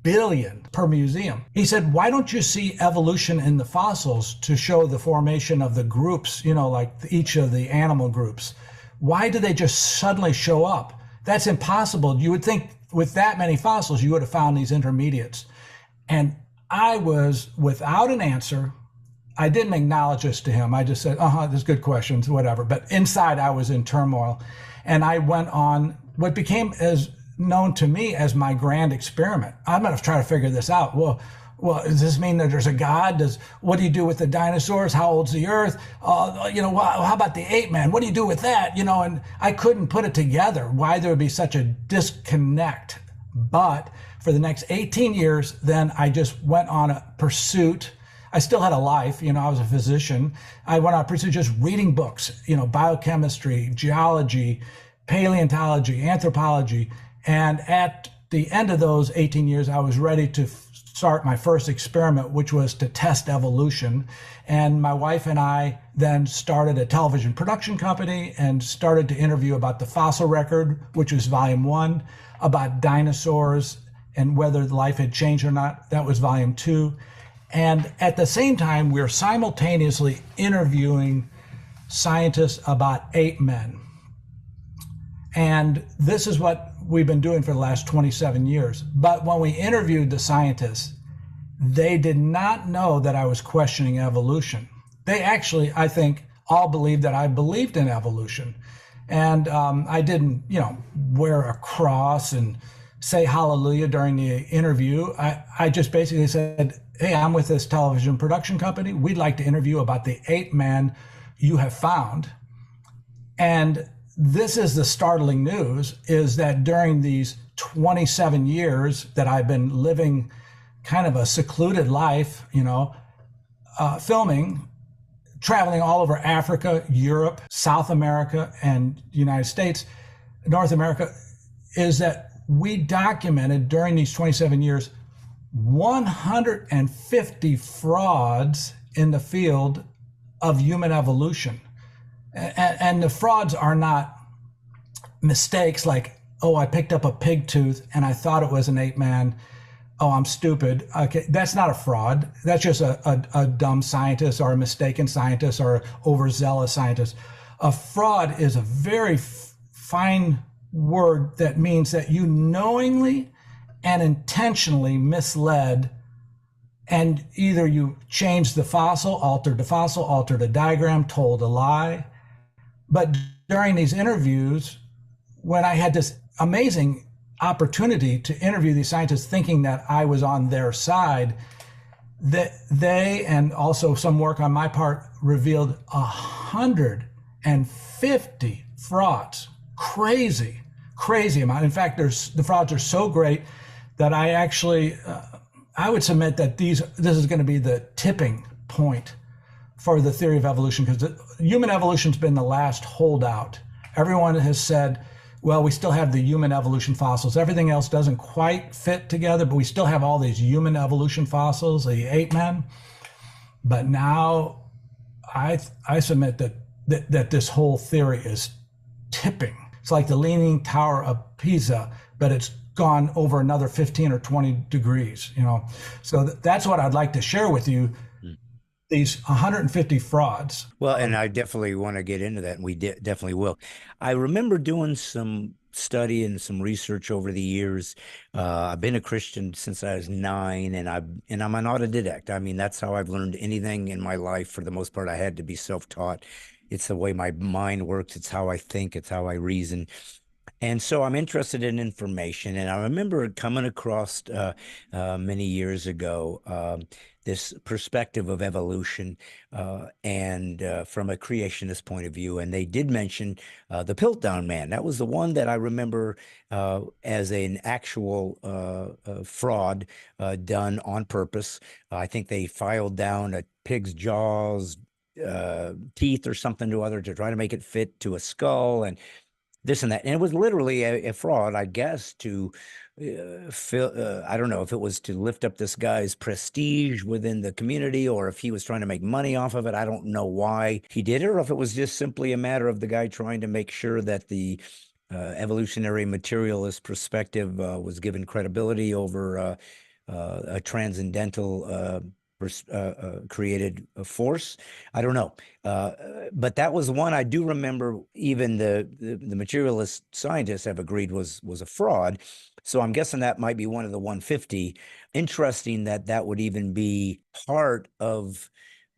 billion per museum. He said, why don't you see evolution in the fossils to show the formation of the groups, like each of the animal groups? Why do they just suddenly show up? That's impossible. You would think with that many fossils, you would have found these intermediates. And I was without an answer. I didn't acknowledge this to him. I just said, there's good questions, whatever. But inside I was in turmoil. And I went on what became as known to me as my grand experiment. I'm going to try to figure this out. Well, does this mean that there's a God? What do you do with the dinosaurs? How old's the earth? How about the ape man? What do you do with that? And I couldn't put it together why there would be such a disconnect. But for the next 18 years, then I just went on a pursuit. I still had a life, I was a physician. I went on a pursuit just reading books, biochemistry, geology, paleontology, anthropology. And at the end of those 18 years, I was ready to start my first experiment, which was to test evolution. And my wife and I then started a television production company and started to interview about the fossil record, which was volume 1, about dinosaurs and whether life had changed or not. That was volume 2. And at the same time, we were simultaneously interviewing scientists about ape men. And this is what we've been doing for the last 27 years. But when we interviewed the scientists, they did not know that I was questioning evolution. They actually, I think, all believed that I believed in evolution. And I didn't, wear a cross and say hallelujah during the interview. I just basically said, hey, I'm with this television production company. We'd like to interview about the ape man you have found. And this is the startling news, is that during these 27 years that I've been living kind of a secluded life, filming, traveling all over Africa, Europe, South America, and the United States, North America, is that we documented during these 27 years 150 frauds in the field of human evolution. And the frauds are not mistakes like, oh, I picked up a pig tooth and I thought it was an ape man. Oh, I'm stupid. Okay, that's not a fraud. That's just a dumb scientist or a mistaken scientist or overzealous scientist. A fraud is a very fine word that means that you knowingly and intentionally misled, and either you changed the fossil, altered the diagram, told a lie. But during these interviews, when I had this amazing opportunity to interview these scientists thinking that I was on their side, that they, and also some work on my part, revealed 150 frauds. Crazy amount. In fact, the frauds are so great that I actually, I would submit that this is going to be the tipping point for the theory of evolution, because human evolution's been the last holdout. Everyone has said, well, we still have the human evolution fossils. Everything else doesn't quite fit together, but we still have all these human evolution fossils, the ape men. But now I submit that this whole theory is tipping. It's like the Leaning Tower of Pisa, but it's gone over another 15 or 20 degrees, So that's what I'd like to share with you, these 150 frauds. Well, and I definitely want to get into that, and we definitely will. I remember doing some study and some research over the years. I've been a Christian since I was 9, and I'm an autodidact. I mean, that's how I've learned anything in my life. For the most part, I had to be self-taught. It's the way my mind works. It's how I think. It's how I reason. And so I'm interested in information. And I remember coming across many years ago this perspective of evolution and from a creationist point of view. And they did mention the Piltdown Man. That was the one that I remember as an actual fraud done on purpose. I think they filed down a pig's jaws, teeth or something or other to try to make it fit to a skull and this and that. And it was literally a fraud, I guess, to I don't know if it was to lift up this guy's prestige within the community or if he was trying to make money off of it. I don't know why he did it, or if it was just simply a matter of the guy trying to make sure that the evolutionary materialist perspective was given credibility over a transcendental created force. I don't know. But that was one I do remember. Even the materialist scientists have agreed was a fraud. So I'm guessing that might be one of the 150. Interesting that that would even be part of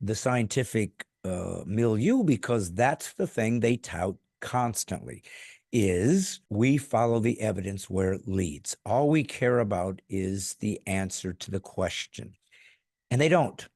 the scientific milieu, because that's the thing they tout constantly. Is we follow the evidence where it leads. All we care about is the answer to the question. And they don't.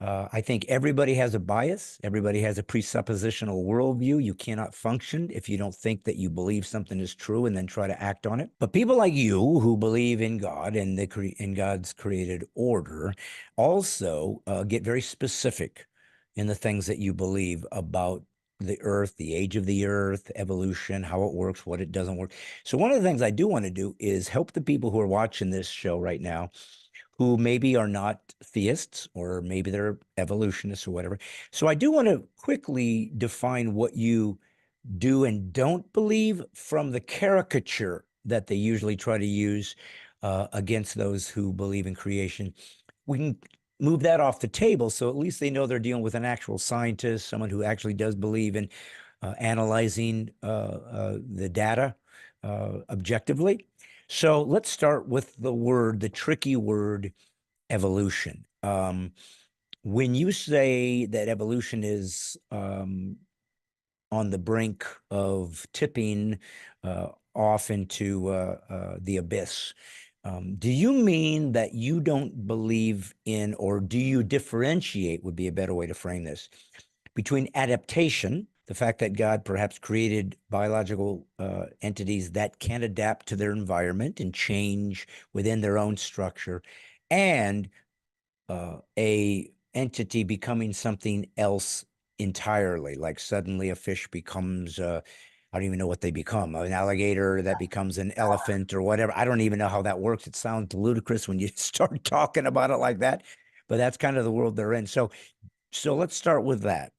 I think everybody has a bias. Everybody has a presuppositional worldview. You cannot function if you don't think that you believe something is true and then try to act on it. But people like you who believe in God and in God's created order also get very specific in the things that you believe about the earth, the age of the earth, evolution, how it works, what it doesn't work. So one of the things I do want to do is help the people who are watching this show right now who maybe are not theists, or maybe they're evolutionists or whatever. So I do want to quickly define what you do and don't believe from the caricature that they usually try to use against those who believe in creation. We can move that off the table, so at least they know they're dealing with an actual scientist, someone who actually does believe in analyzing the data objectively. So let's start with the tricky word, evolution. When you say that evolution is on the brink of tipping off into the abyss, do you mean that you don't believe in, or do you differentiate, would be a better way to frame this, between adaptation, the fact that God perhaps created biological entities that can adapt to their environment and change within their own structure, and a entity becoming something else entirely, like suddenly a fish becomes, I don't even know what they become, an alligator that becomes an elephant or whatever. I don't even know how that works. It sounds ludicrous when you start talking about it like that, but that's kind of the world they're in. So let's start with that.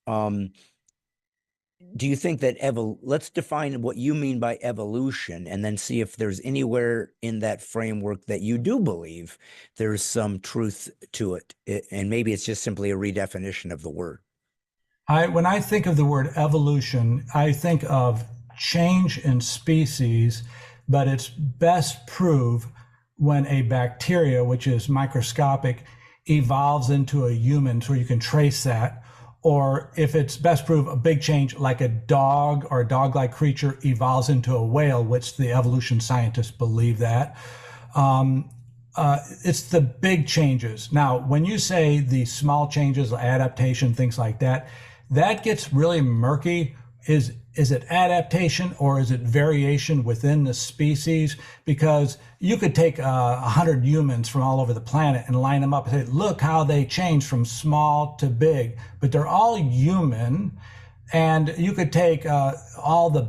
Do you think that let's define what you mean by evolution, and then see if there's anywhere in that framework that you do believe there's some truth to it, and maybe it's just simply a redefinition of the word. When I think of the word evolution, I think of change in species, but it's best proved when a bacteria, which is microscopic, evolves into a human, so you can trace that. Or if it's best proved a big change, like a dog or a dog-like creature evolves into a whale, which the evolution scientists believe that. It's the big changes. Now, when you say the small changes, adaptation, things like that, that gets really murky. Is it adaptation or is it variation within the species? Because you could take 100 humans from all over the planet and line them up and say, look how they change from small to big, but they're all human. And you could take all the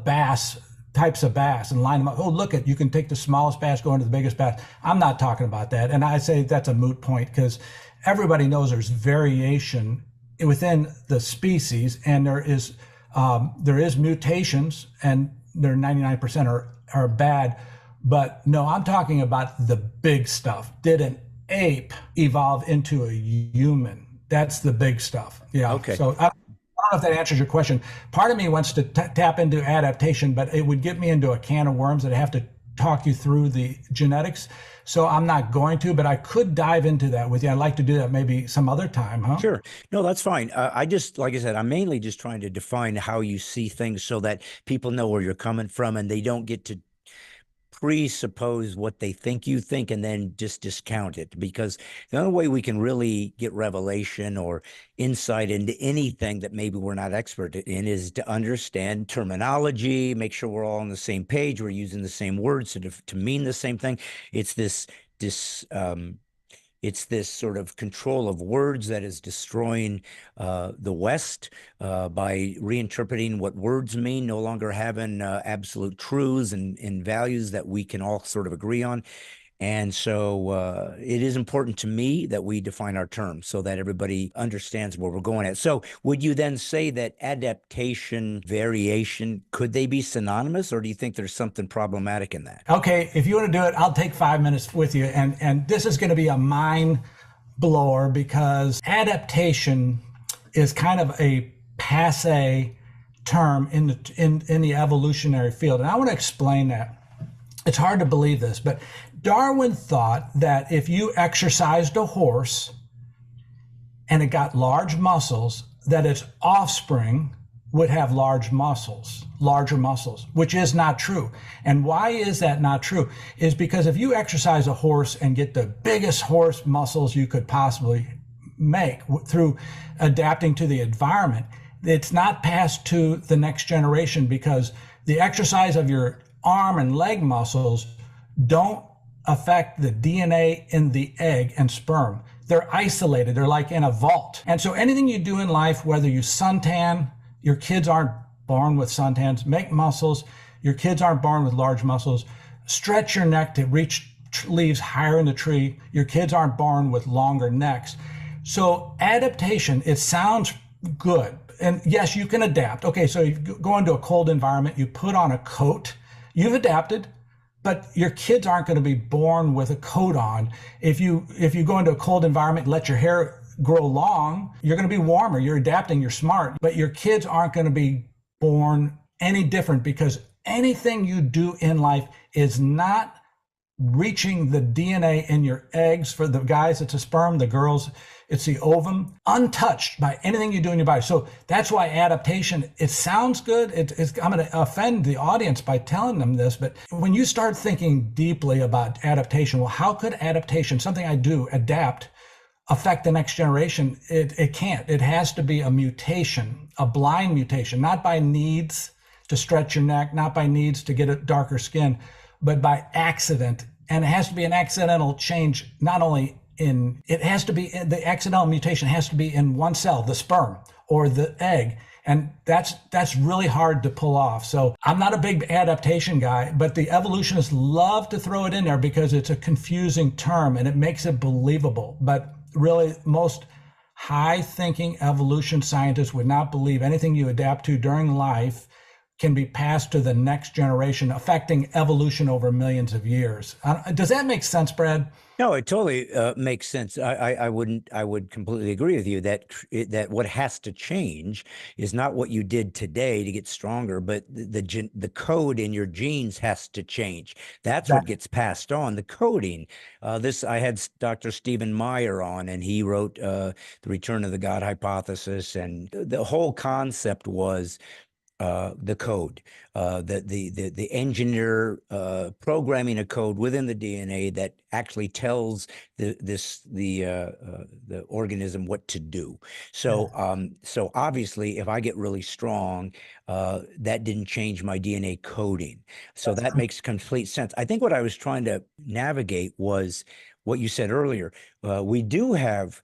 types of bass and line them up. Oh, look you can take the smallest bass, go into the biggest bass. I'm not talking about that. And I say that's a moot point, because everybody knows there's variation within the species, and there is mutations, and they're 99% are bad. But no, I'm talking about the big stuff. Did an ape evolve into a human? That's the big stuff. Yeah. Okay. So I don't know if that answers your question. Part of me wants to tap into adaptation, but it would get me into a can of worms that I have to talk you through the genetics. So I'm not going to, but I could dive into that with you. I'd like to do that maybe some other time, huh? Sure. No, that's fine. I just, like I said, I'm mainly just trying to define how you see things so that people know where you're coming from and they don't get to presuppose what they think you think and then just discount it. Because the only way we can really get revelation or insight into anything that maybe we're not expert in is to understand terminology, make sure we're all on the same page, we're using the same words to mean the same thing. It's this It's this sort of control of words that is destroying the West by reinterpreting what words mean, no longer having absolute truths and values that we can all sort of agree on. And so it is important to me that we define our terms so that everybody understands where we're going at. So would you then say that adaptation, variation, could they be synonymous, or do you think there's something problematic in that? Okay, if you want to do it, I'll take 5 minutes with you. And this is going to be a mind blower because adaptation is kind of a passe term in the evolutionary field. And I want to explain that. It's hard to believe this, but Darwin thought that if you exercised a horse and it got large muscles, that its offspring would have larger muscles, which is not true. And why is that not true? Is because if you exercise a horse and get the biggest horse muscles you could possibly make through adapting to the environment, it's not passed to the next generation because the exercise of your arm and leg muscles don't affect the DNA in the egg and sperm. They're isolated. They're like in a vault. And so anything you do in life, whether you suntan, your kids aren't born with suntans, make muscles, your kids aren't born with large muscles, stretch your neck to reach leaves higher in the tree, your kids aren't born with longer necks. So adaptation, it sounds good. And yes, you can adapt. Okay, so you go into a cold environment, you put on a coat, you've adapted, but your kids aren't going to be born with a coat on. If you go into a cold environment, let your hair grow long, you're going to be warmer, you're adapting, you're smart, but your kids aren't going to be born any different because anything you do in life is not reaching the DNA in your eggs. For the guys, it's a sperm, the girls, it's the ovum, untouched by anything you do in your body. So that's why adaptation, it sounds good. I'm going to offend the audience by telling them this, but when you start thinking deeply about adaptation, well, how could adaptation, something I do, adapt, affect the next generation? It can't. It has to be a mutation, a blind mutation, not by needs to stretch your neck, not by needs to get a darker skin, but by accident. And it has to be an accidental change, not only it has to be, the accidental mutation has to be in one cell, the sperm or the egg. And that's really hard to pull off. So I'm not a big adaptation guy, but the evolutionists love to throw it in there because it's a confusing term and it makes it believable. But really, most high-thinking evolution scientists would not believe anything you adapt to during life can be passed to the next generation, affecting evolution over millions of years. Does that make sense, Brad? No, it totally makes sense. I would completely agree with you that what has to change is not what you did today to get stronger, but the code in your genes has to change. That's what gets passed on, the coding. I had Dr. Stephen Meyer on, and he wrote The Return of the God Hypothesis, and the whole concept was the code, the engineer programming a code within the DNA that actually tells the organism what to do. So so obviously, if I get really strong, that didn't change my DNA coding. So that makes complete sense. I think what I was trying to navigate was what you said earlier. We do have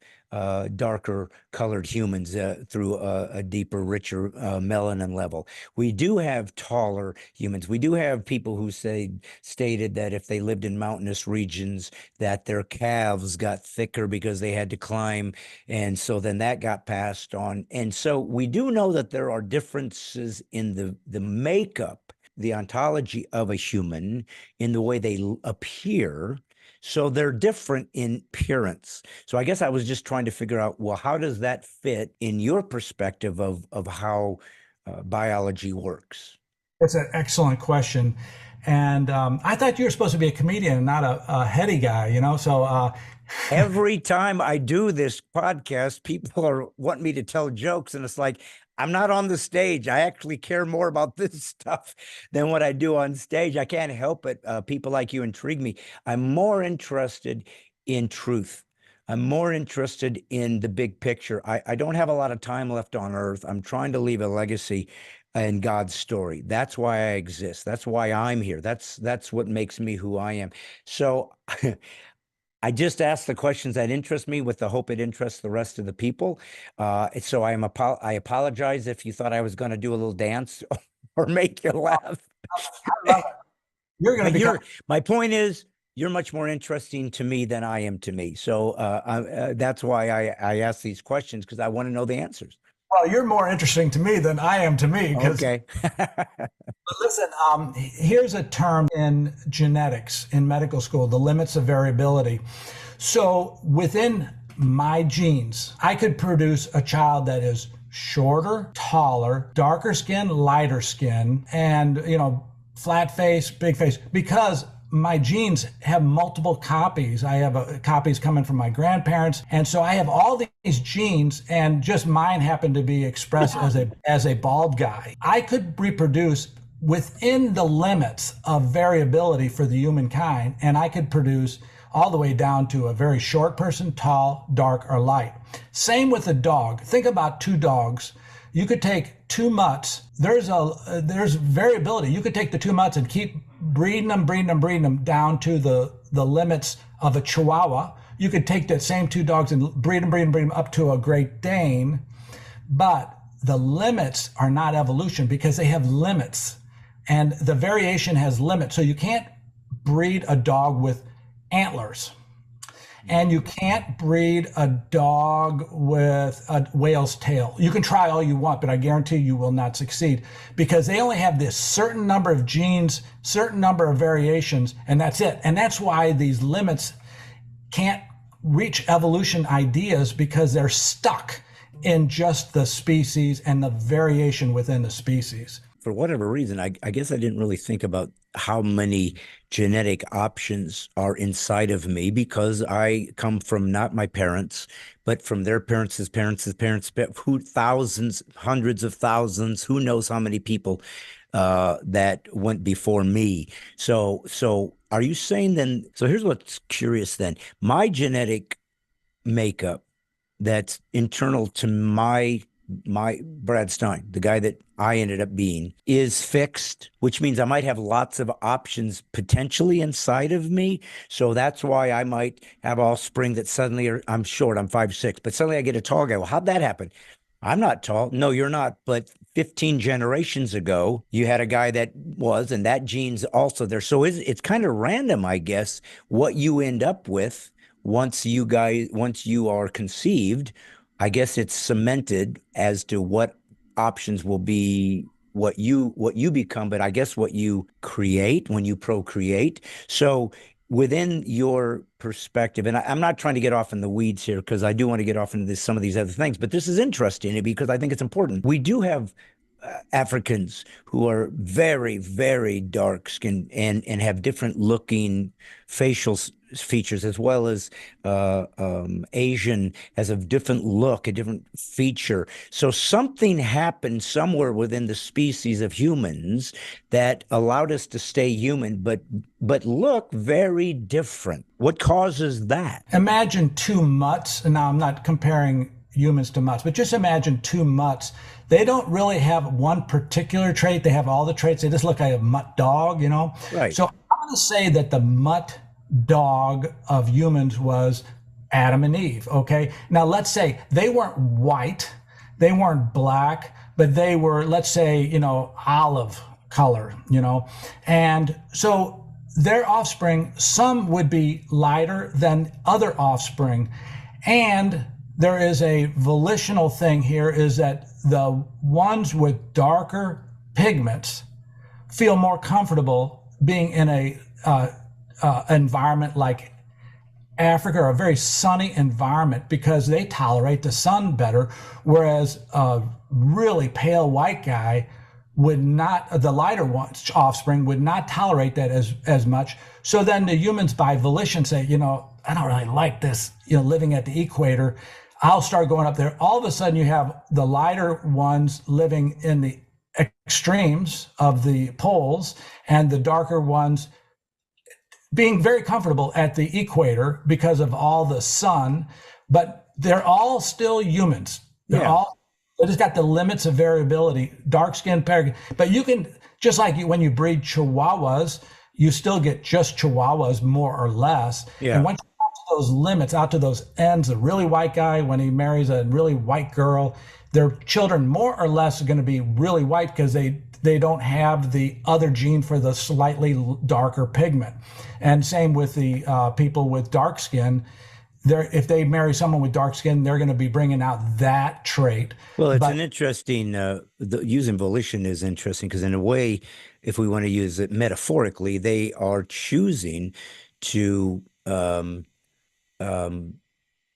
darker colored humans through a deeper, richer melanin level. We do have taller humans. We do have people who stated that if they lived in mountainous regions, that their calves got thicker because they had to climb. And so then that got passed on. And so we do know that there are differences in the makeup, the ontology of a human, in the way they appear. So they're different in appearance. So I guess I was just trying to figure out, well, how does that fit in your perspective of how biology works? That's an excellent question. And I thought you were supposed to be a comedian and not a heady guy, you know? So every time I do this podcast, people want me to tell jokes, and it's like, I'm not on the stage. I actually care more about this stuff than what I do on stage. I can't help it. People like you intrigue me. I'm more interested in truth. I'm more interested in the big picture. I don't have a lot of time left on earth. I'm trying to leave a legacy in God's story. That's why I exist. That's why I'm here. That's what makes me who I am. So I just asked the questions that interest me with the hope it interests the rest of the people. So I apologize if you thought I was going to do a little dance or make you laugh. I love it. You're going But to become. my point is, you're much more interesting to me than I am to me. So that's why I ask these questions, because I want to know the answers. Well, you're more interesting to me than I am to me. Okay. But listen, here's a term in genetics in medical school: the limits of variability. So within my genes, I could produce a child that is shorter, taller, darker skin, lighter skin, and flat face, big face, because my genes have multiple copies. I have copies coming from my grandparents. And so I have all these genes, and just mine happen to be expressed as a bald guy. I could reproduce within the limits of variability for the humankind, and I could produce all the way down to a very short person, tall, dark, or light. Same with a dog. Think about two dogs. You could take two mutts. There's variability. You could take the two mutts and keep breeding them down to the limits of a Chihuahua. You could take that same two dogs and breed them up to a Great Dane. But the limits are not evolution, because they have limits, and the variation has limits. So you can't breed a dog with antlers. And you can't breed a dog with a whale's tail. You can try all you want, but I guarantee you will not succeed, because they only have this certain number of genes, certain number of variations, and that's it. And that's why these limits can't reach evolution ideas, because they're stuck in just the species and the variation within the species. For whatever reason, I guess I didn't really think about how many genetic options are inside of me, because I come from not my parents, but from their parents' parents' parents, who thousands, hundreds of thousands, who knows how many people that went before me. So are you saying then, so here's what's curious then, my genetic makeup that's internal to my Brad Stine, the guy that I ended up being, is fixed, which means I might have lots of options potentially inside of me. So that's why I might have offspring that suddenly I'm short, I'm 5'6", but suddenly I get a tall guy. Well, how'd that happen? I'm not tall. No, you're not. But 15 generations ago, you had a guy that was, and that gene's also there. So it's kind of random, I guess, what you end up with once you are conceived. I guess it's cemented as to what options will be what you become, but I guess what you create when you procreate. So within your perspective, and I'm not trying to get off in the weeds here, because I do want to get off into some of these other things, but this is interesting because I think it's important. We do have Africans who are very, very dark skinned and have different looking facial features, as well as Asian has a different look, a different feature. So something happened somewhere within the species of humans that allowed us to stay human, but look very different. What causes that? Imagine two mutts, and now I'm not comparing humans to mutts, but just imagine two mutts. They don't really have one particular trait. They have all the traits. They just look like a mutt dog, Right. So I'm going to say that the mutt dog of humans was Adam and Eve. Okay. Now let's say they weren't white, they weren't black, but they were, let's say, olive color, and so their offspring, some would be lighter than other offspring. And there is a volitional thing here, is that the ones with darker pigments feel more comfortable being in a environment like Africa, or a very sunny environment, because they tolerate the sun better, whereas a really pale white guy would not, the lighter ones, offspring, would not tolerate that as much. So then the humans by volition say, I don't really like this, living at the equator. I'll start going up there. All of a sudden you have the lighter ones living in the extremes of the poles, and the darker ones being very comfortable at the equator because of all the sun, but they're all still humans. They just got the limits of variability, dark skin, but you can, just like when you breed Chihuahuas, you still get just Chihuahuas more or less. Yeah. And once you those limits, out to those ends, a really white guy, when he marries a really white girl, their children more or less are going to be really white because they don't have the other gene for the slightly darker pigment. And same with the people with dark skin. If they marry someone with dark skin, they're going to be bringing out that trait. Well, it's an interesting, using volition is interesting because in a way, if we want to use it metaphorically, they are choosing to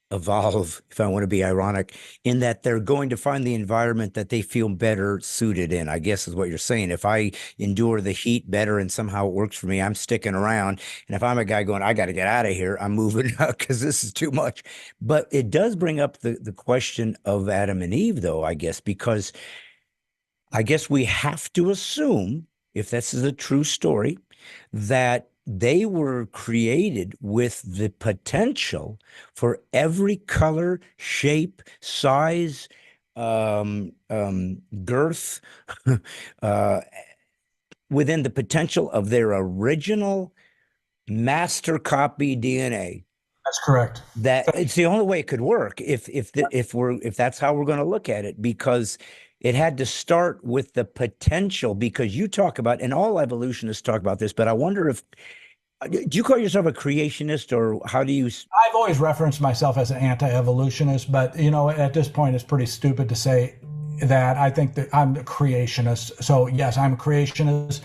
evolve, if I want to be ironic, in that they're going to find the environment that they feel better suited in, I guess is what you're saying. If I endure the heat better and somehow it works for me, I'm sticking around. And if I'm a guy going, I got to get out of here, I'm moving out because this is too much. But it does bring up the question of Adam and Eve, though, I guess, because I guess we have to assume, if this is a true story, that they were created with the potential for every color, shape, size, girth, within the potential of their original master copy DNA. That's correct. That it's the only way it could work if that's how we're going to look at it, because it had to start with the potential, because you talk about, and all evolutionists talk about this, but I wonder if, do you call yourself a creationist, or how do you? I've always referenced myself as an anti-evolutionist, but at this point it's pretty stupid to say that. I think that I'm a creationist. So yes, I'm a creationist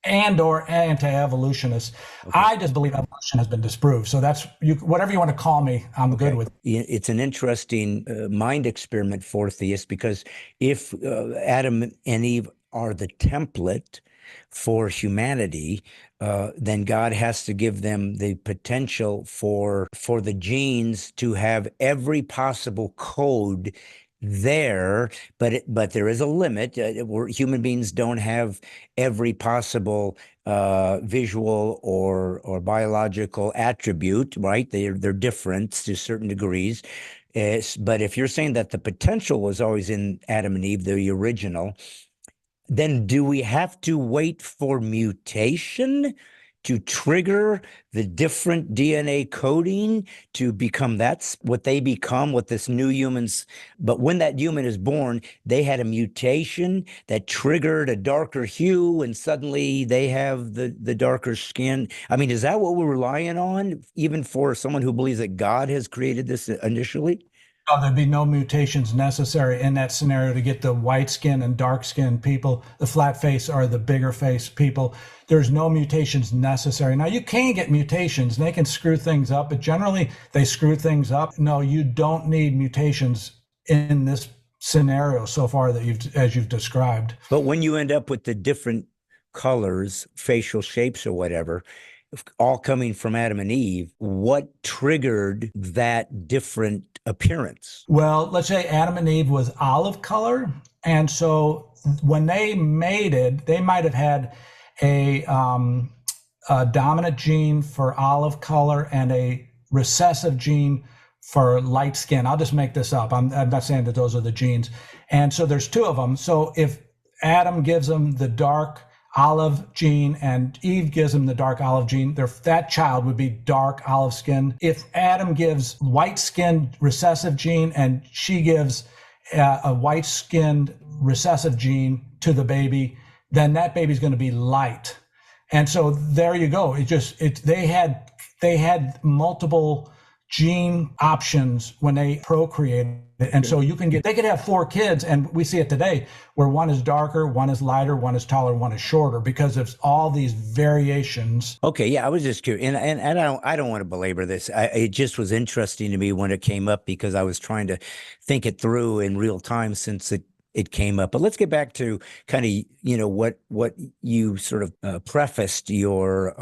and or anti-evolutionist. Okay. I just believe evolution has been disproved. So that's whatever you want to call me, I'm good with. It's an interesting mind experiment for theists, because if Adam and Eve are the template for humanity, then God has to give them the potential for the genes to have every possible code there, but there is a limit. Human beings don't have every possible visual or biological attribute, right? They're different to certain degrees. But if you're saying that the potential was always in Adam and Eve, the original, then do we have to wait for mutation to trigger the different DNA coding to become that's what they become, what this new humans? But when that human is born, they had a mutation that triggered a darker hue, and suddenly they have the darker skin. I mean, is that what we're relying on, even for someone who believes that God has created this initially? No, there'd be no mutations necessary in that scenario to get the white skin and dark skin people, the flat face or the bigger face people. There's no mutations necessary. Now, you can get mutations and they can screw things up, but generally they screw things up. No, you don't need mutations in this scenario so far that as you've described. But when you end up with the different colors, facial shapes or whatever, all coming from Adam and Eve, what triggered that different appearance? Well, let's say Adam and Eve was olive color. And so when they mated, they might have had a dominant gene for olive color and a recessive gene for light skin. I'll just make this up. I'm not saying that those are the genes. And so there's two of them. So if Adam gives them the dark olive gene and Eve gives him the dark olive gene, that child would be dark olive skin. If Adam gives white skinned recessive gene and she gives a white skinned recessive gene to the baby, then that baby's going to be light. And so there you go. They had multiple gene options when they procreated. And so they could have 4 kids, and we see it today where one is darker, one is lighter, one is taller, one is shorter, because of all these variations. Okay, yeah, I was just curious, and I don't want to belabor this. It just was interesting to me when it came up, because I was trying to think it through in real time since it came up. But let's get back to kind of, what you sort of prefaced your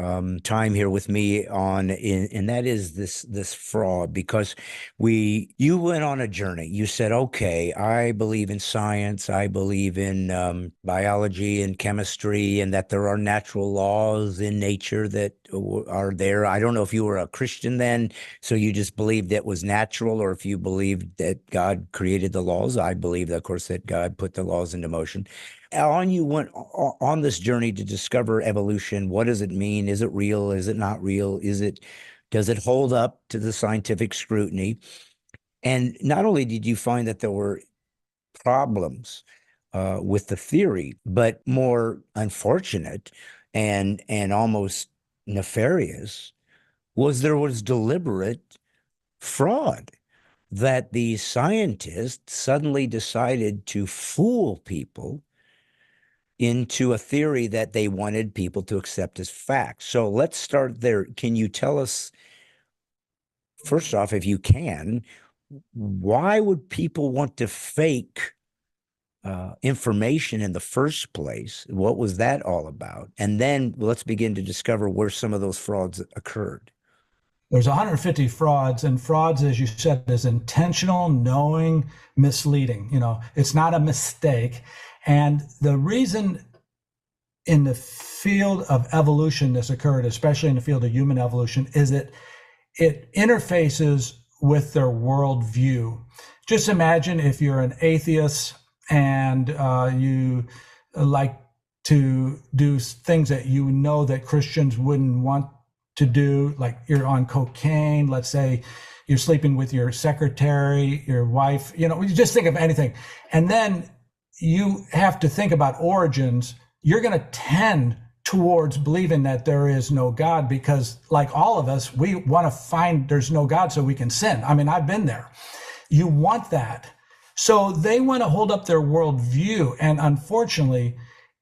time here with me on, and that is this fraud, because you went on a journey. You said, okay, I believe in science, I believe in biology and chemistry, and that there are natural laws in nature that are there. I don't know if you were a Christian then, so you just believed it was natural, or if you believed that God created the laws. I believe, of course, that God put the laws into motion. You went on this journey to discover evolution. What does it mean? Is it real? Is it not real? Is it Does it hold up to the scientific scrutiny? And not only did you find that there were problems with the theory, but more unfortunate and almost nefarious there was deliberate fraud, that the scientists suddenly decided to fool people into a theory that they wanted people to accept as fact. So let's start there. Can you tell us, first off, if you can, why would people want to fake information in the first place? What was that all about? And then let's begin to discover where some of those frauds occurred. There's 150 frauds, and frauds, as you said, is intentional, knowing, misleading. It's not a mistake. And the reason in the field of evolution this occurred, especially in the field of human evolution, is that it interfaces with their worldview. Just imagine if you're an atheist and you like to do things that you know that Christians wouldn't want to do, like you're on cocaine, let's say you're sleeping with your secretary, your wife, you just think of anything. And then you have to think about origins. You're going to tend towards believing that there is no God, because like all of us, we want to find there's no God so we can sin. I mean, I've been there. You want that. So they want to hold up their worldview. And unfortunately,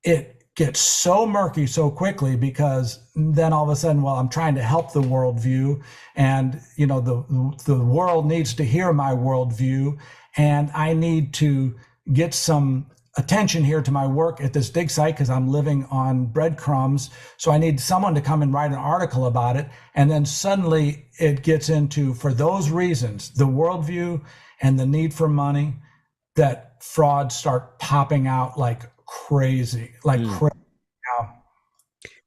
it gets so murky so quickly, because then all of a sudden, well, I'm trying to help the worldview, and the world needs to hear my worldview, and I need to get some attention here to my work at this dig site because I'm living on breadcrumbs. So I need someone to come and write an article about it. And then suddenly it gets into, for those reasons, the worldview and the need for money, that frauds start popping out like crazy, crazy.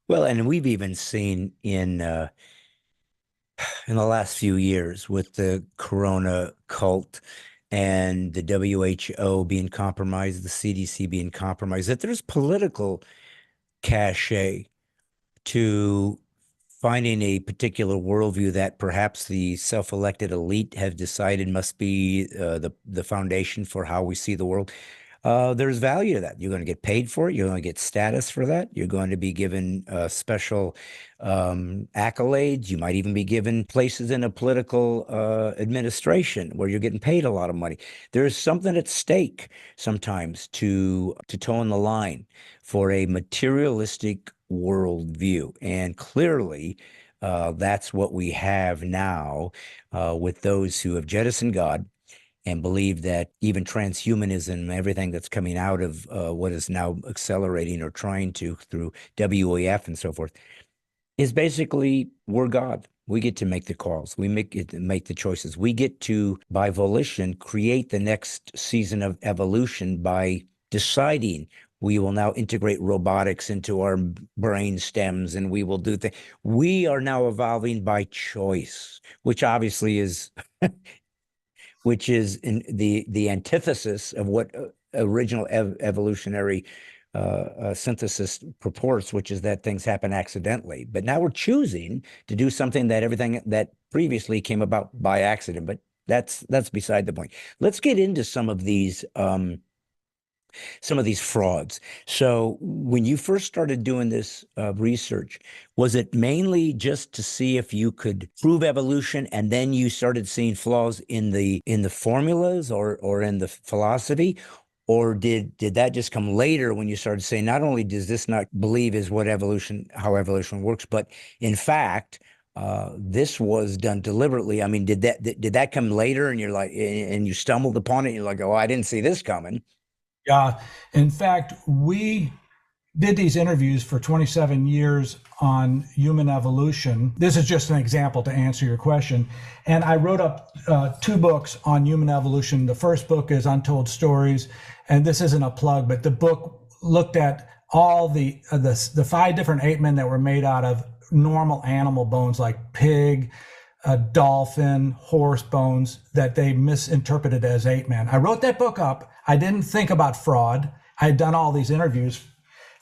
Well, and we've even seen in the last few years with the Corona cult and the WHO being compromised, the CDC being compromised, that there's political cachet to finding a particular worldview that perhaps the self-elected elite have decided must be the foundation for how we see the world. There's value to that. You're going to get paid for it. You're going to get status for that. You're going to be given special accolades. You might even be given places in a political administration where you're getting paid a lot of money. There is something at stake sometimes to toe in the line for a materialistic worldview. And clearly, that's what we have now with those who have jettisoned God and believe that even transhumanism, everything that's coming out of what is now accelerating or trying to through WEF and so forth, is basically we're God. We get to make the calls. We make the choices. We get to, by volition, create the next season of evolution by deciding we will now integrate robotics into our brain stems, and we will do things. We are now evolving by choice, which obviously is which is in the antithesis of what original evolutionary synthesis purports, which is that things happen accidentally. But now we're choosing to do something that everything that previously came about by accident. But that's beside the point. Let's get into some of these frauds. So when you first started doing this research, was it mainly just to see if you could prove evolution, and then you started seeing flaws in the formulas or in the philosophy? Or did that just come later when you started saying, not only does this not believe is how evolution works, but in fact, this was done deliberately? I mean, did that come later, and you're like, and you stumbled upon it, and you're like, oh, I didn't see this coming? Yeah. In fact, we did these interviews for 27 years on human evolution. This is just an example to answer your question. And I wrote up 2 books on human evolution. The first book is Untold Stories. And this isn't a plug, but the book looked at all the 5 different ape men that were made out of normal animal bones, like pig, dolphin, horse bones, that they misinterpreted as ape men. I wrote that book up. I didn't think about fraud. I had done all these interviews.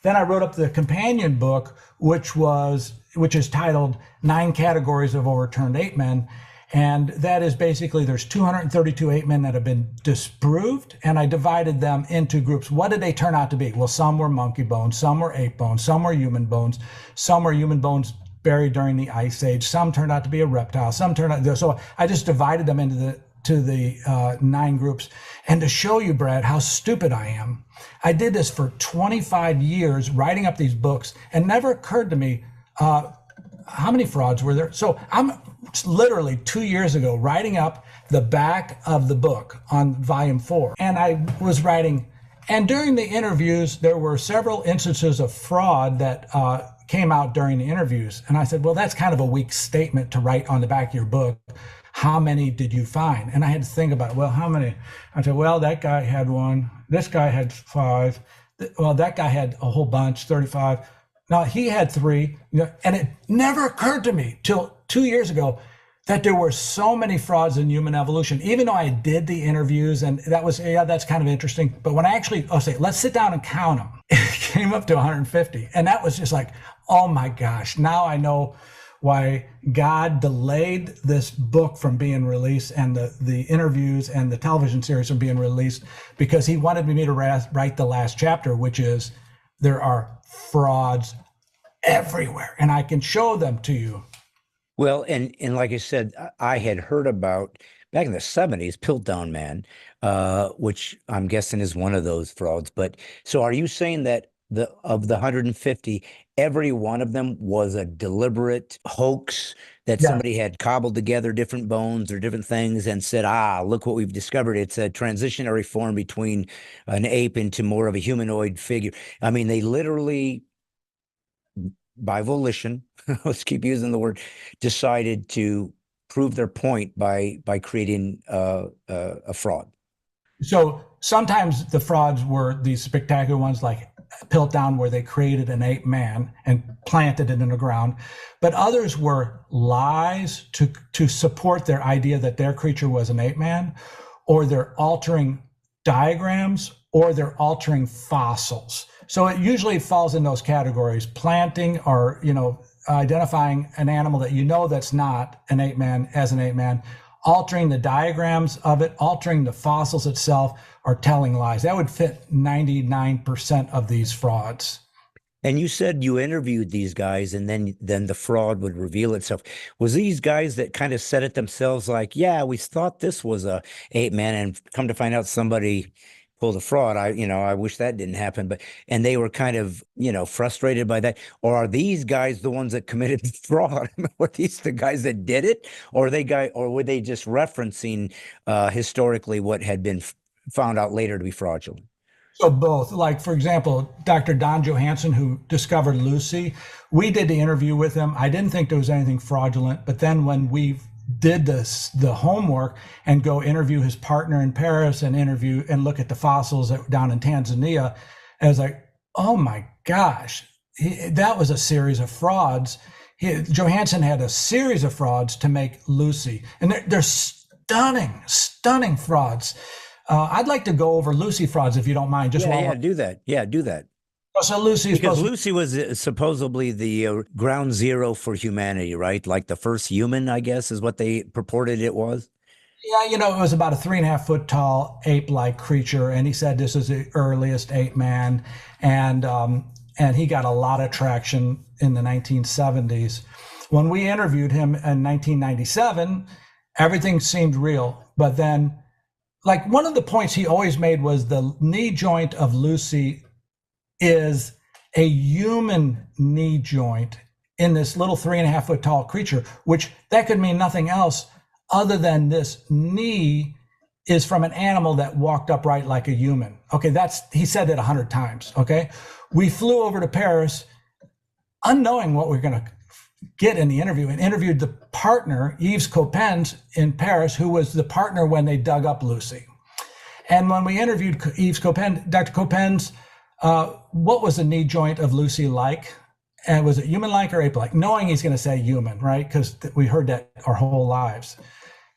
Then I wrote up the companion book, which was which is titled 9 Categories of Overturned Ape Men. And that is basically, there's 232 ape men that have been disproved, and I divided them into groups. What did they turn out to be? Well, some were monkey bones, some were ape bones, some were human bones, some were human bones buried during the Ice Age, some turned out to be a reptile, some turned out, so I just divided them into the 9 groups. And to show you, Brad, how stupid I am, I did this for 25 years, writing up these books, and never occurred to me, how many frauds were there? So I'm literally 2 years ago writing up the back of the book on volume 4. And I was writing, and during the interviews, there were several instances of fraud that came out during the interviews. And I said, well, that's kind of a weak statement to write on the back of your book. How many did you find? And I had to think about, well, how many? I said, well, that guy had 1. This guy had 5. Well, that guy had a whole bunch, 35. Now he had 3, and it never occurred to me till 2 years ago that there were so many frauds in human evolution, even though I did the interviews, and that was, yeah, that's kind of interesting. But when I actually, say, let's sit down and count them, it came up to 150. And that was just like, oh my gosh, now I know why God delayed this book from being released and the interviews and the television series from being released, because he wanted me to write the last chapter, which is there are frauds everywhere, and I can show them to you. Well, and like I said, I had heard about back in the 70s, Piltdown Man, which I'm guessing is one of those frauds. But so are you saying that of the 150, every one of them was a deliberate hoax that somebody had cobbled together different bones or different things and said, look what we've discovered. It's a transitionary form between an ape into more of a humanoid figure. I mean, they literally, by volition, let's keep using the word, decided to prove their point by creating a fraud. So sometimes the frauds were these spectacular ones like Piltdown, where they created an ape man and planted it in the ground. But others were lies to support their idea that their creature was an ape man, or they're altering diagrams, or they're altering fossils. So it usually falls in those categories: planting, or identifying an animal that that's not an ape man as an ape man, altering the diagrams of it, altering the fossils itself, or telling lies. That would fit 99% of these frauds. And you said you interviewed these guys, and then the fraud would reveal itself. Was these guys that kind of said it themselves, like, yeah, we thought this was a ape man, and come to find out somebody pulled a fraud? I wish that didn't happen. And they were kind of, frustrated by that. Or are these guys the ones that committed the fraud? Were these the guys that did it? Or were they just referencing historically what had been found out later to be fraudulent? So both. Like, for example, Dr. Don Johansson, who discovered Lucy, we did the interview with him. I didn't think there was anything fraudulent. But then when we did the homework and go interview his partner in Paris and look at the fossils down in Tanzania, I was like, oh my gosh, that was a series of frauds. Johansson had a series of frauds to make Lucy, and they're stunning frauds. I'd like to go over Lucy frauds, if you don't mind. Do that. Yeah, do that. So Lucy, because Lucy was supposedly the ground zero for humanity, right? Like the first human, I guess, is what they purported it was. Yeah, it was about a 3.5 foot tall ape-like creature, and he said this is the earliest ape man, and he got a lot of traction in the 1970s. When we interviewed him in 1997, everything seemed real, but then, like, one of the points he always made was the knee joint of Lucy is a human knee joint in this little 3.5 foot tall creature, which that could mean nothing else other than this knee is from an animal that walked upright like a human. Okay, he said it 100 times. Okay, we flew over to Paris, unknowing what we're going to get in the interview, and interviewed the partner, Yves Coppens, in Paris, who was the partner when they dug up Lucy. And when we interviewed Yves Coppens, Dr. Coppens, what was the knee joint of Lucy like? And was it human-like or ape-like? Knowing he's going to say human, right? Because we heard that our whole lives.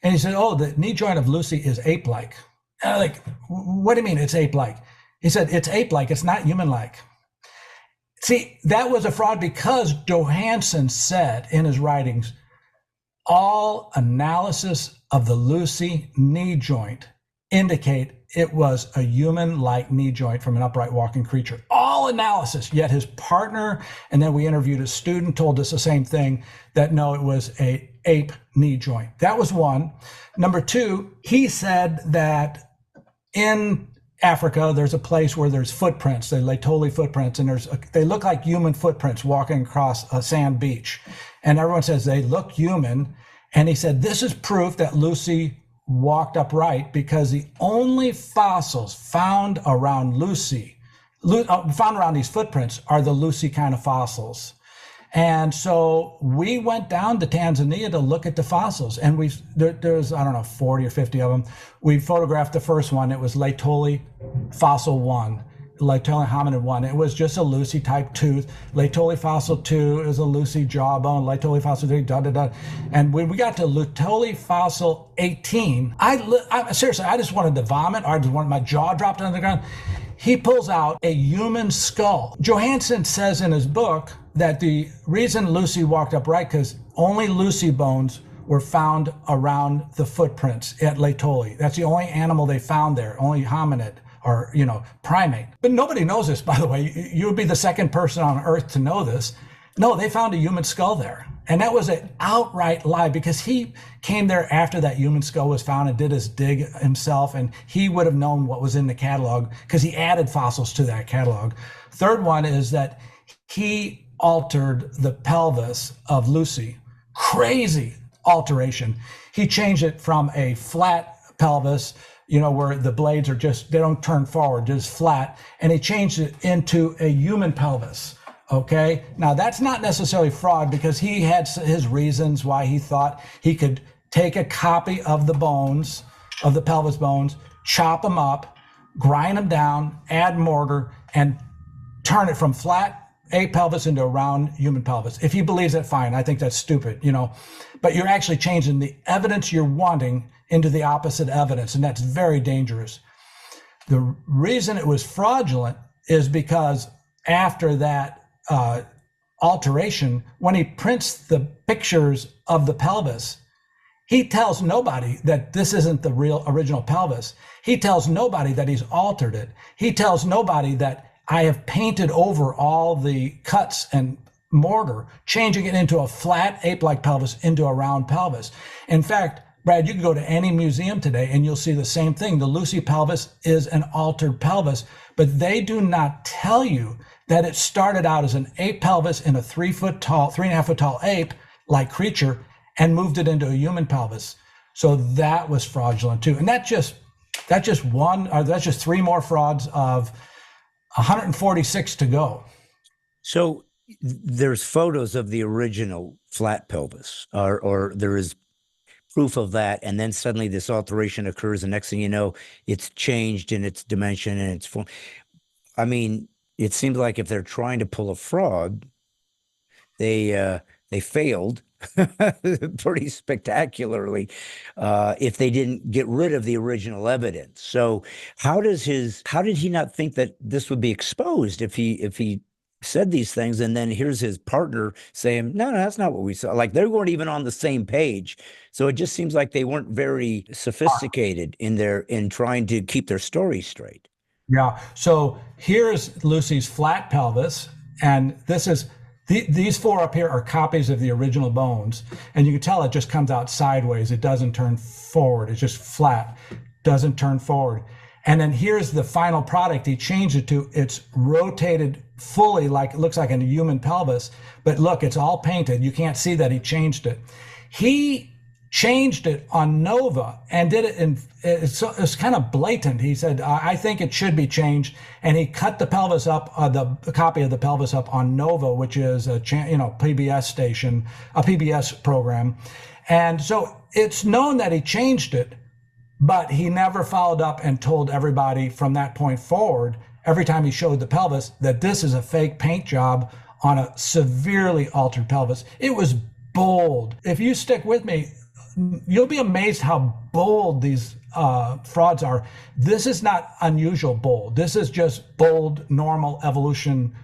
And he said, oh, the knee joint of Lucy is ape-like. And I'm like, what do you mean it's ape-like? He said, it's ape-like, it's not human-like. See, that was a fraud because Johansson said in his writings, all analysis of the Lucy knee joint indicate it was a human-like knee joint from an upright walking creature. All analysis, yet his partner, and then we interviewed a student, told us the same thing, that no, it was a ape knee joint. That was one. Number two, he said that in Africa, there's a place where there's footprints, the Laetoli footprints, and they look like human footprints walking across a sand beach. And everyone says they look human. And he said, this is proof that Lucy walked upright because the only fossils found around Lucy, found around these footprints are the Lucy kind of fossils. And so we went down to Tanzania to look at the fossils, and there's, I don't know, 40 or 50 of them. We photographed the first one. It was Laetoli fossil 1, Laetoli hominid 1. It was just a Lucy type tooth. Laetoli fossil 2 is a Lucy jawbone. Laetoli fossil 3, And when we got to Laetoli fossil 18, seriously, I just wanted to vomit. I just wanted my jaw dropped on the ground. He pulls out a human skull. Johansson says in his book that the reason Lucy walked upright because only Lucy bones were found around the footprints at Laetoli. That's the only animal they found there, only hominid or, primate. But nobody knows this, by the way. You would be the second person on earth to know this. No, they found a human skull there. And that was an outright lie because he came there after that human skull was found and did his dig himself. And he would have known what was in the catalog because he added fossils to that catalog. Third one is that he altered the pelvis of Lucy. Crazy alteration. He changed it from a flat pelvis, where the blades are they don't turn forward, just flat. And he changed it into a human pelvis. Okay. Now that's not necessarily fraud because he had his reasons why he thought he could take a copy of the bones, of the pelvis bones, chop them up, grind them down, add mortar, and turn it from flat ape pelvis into a round human pelvis. If he believes that, fine. I think that's stupid, but you're actually changing the evidence you're wanting into the opposite evidence, and that's very dangerous. The reason it was fraudulent is because after that alteration, when he prints the pictures of the pelvis, he tells nobody that this isn't the real original pelvis. He tells nobody that he's altered it. He tells nobody that I have painted over all the cuts and mortar, changing it into a flat ape-like pelvis into a round pelvis. In fact, Brad, you can go to any museum today and you'll see the same thing. The Lucy pelvis is an altered pelvis, but they do not tell you that it started out as an ape pelvis in a 3.5 foot tall ape-like creature and moved it into a human pelvis. So that was fraudulent too. And that's just three more frauds of 146 to go. So there's photos of the original flat pelvis, or there is proof of that, and then suddenly this alteration occurs, and next thing you know, it's changed in its dimension and its form. I mean, it seems like if they're trying to pull a fraud, they failed pretty spectacularly if they didn't get rid of the original evidence. So how did he not think that this would be exposed if he said these things, and then here's his partner saying, no, that's not what we saw. Like they weren't even on the same page. So it just seems like they weren't very sophisticated in trying to keep their story straight. Yeah. So here's Lucy's flat pelvis, and this is these four up here are copies of the original bones, and you can tell it just comes out sideways. It doesn't turn forward. It's just flat, doesn't turn forward. And then here's the final product. He changed it to, it's rotated fully, like it looks like a human pelvis, but look, it's all painted. You can't see that he changed it. He changed it on Nova and did it in, it's kind of blatant. He said, I think it should be changed. And he cut the pelvis up, the copy of the pelvis up on Nova, which is a PBS station, a PBS program. And so it's known that he changed it, but he never followed up and told everybody from that point forward, every time he showed the pelvis, that this is a fake paint job on a severely altered pelvis. It was bold. If you stick with me, you'll be amazed how bold these frauds are. This is not unusual bold. This is just bold, normal evolution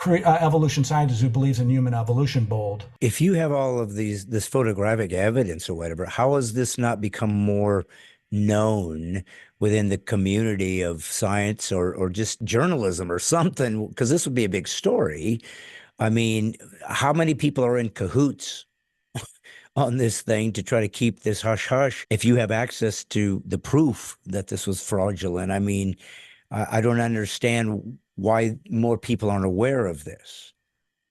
evolution scientist who believes in human evolution bold. If you have all of this photographic evidence or whatever, how has this not become more known within the community of science or just journalism or something? Because this would be a big story. I mean, how many people are in cahoots on this thing to try to keep this hush hush if you have access to the proof that this was fraudulent? I mean, I don't understand why more people aren't aware of this.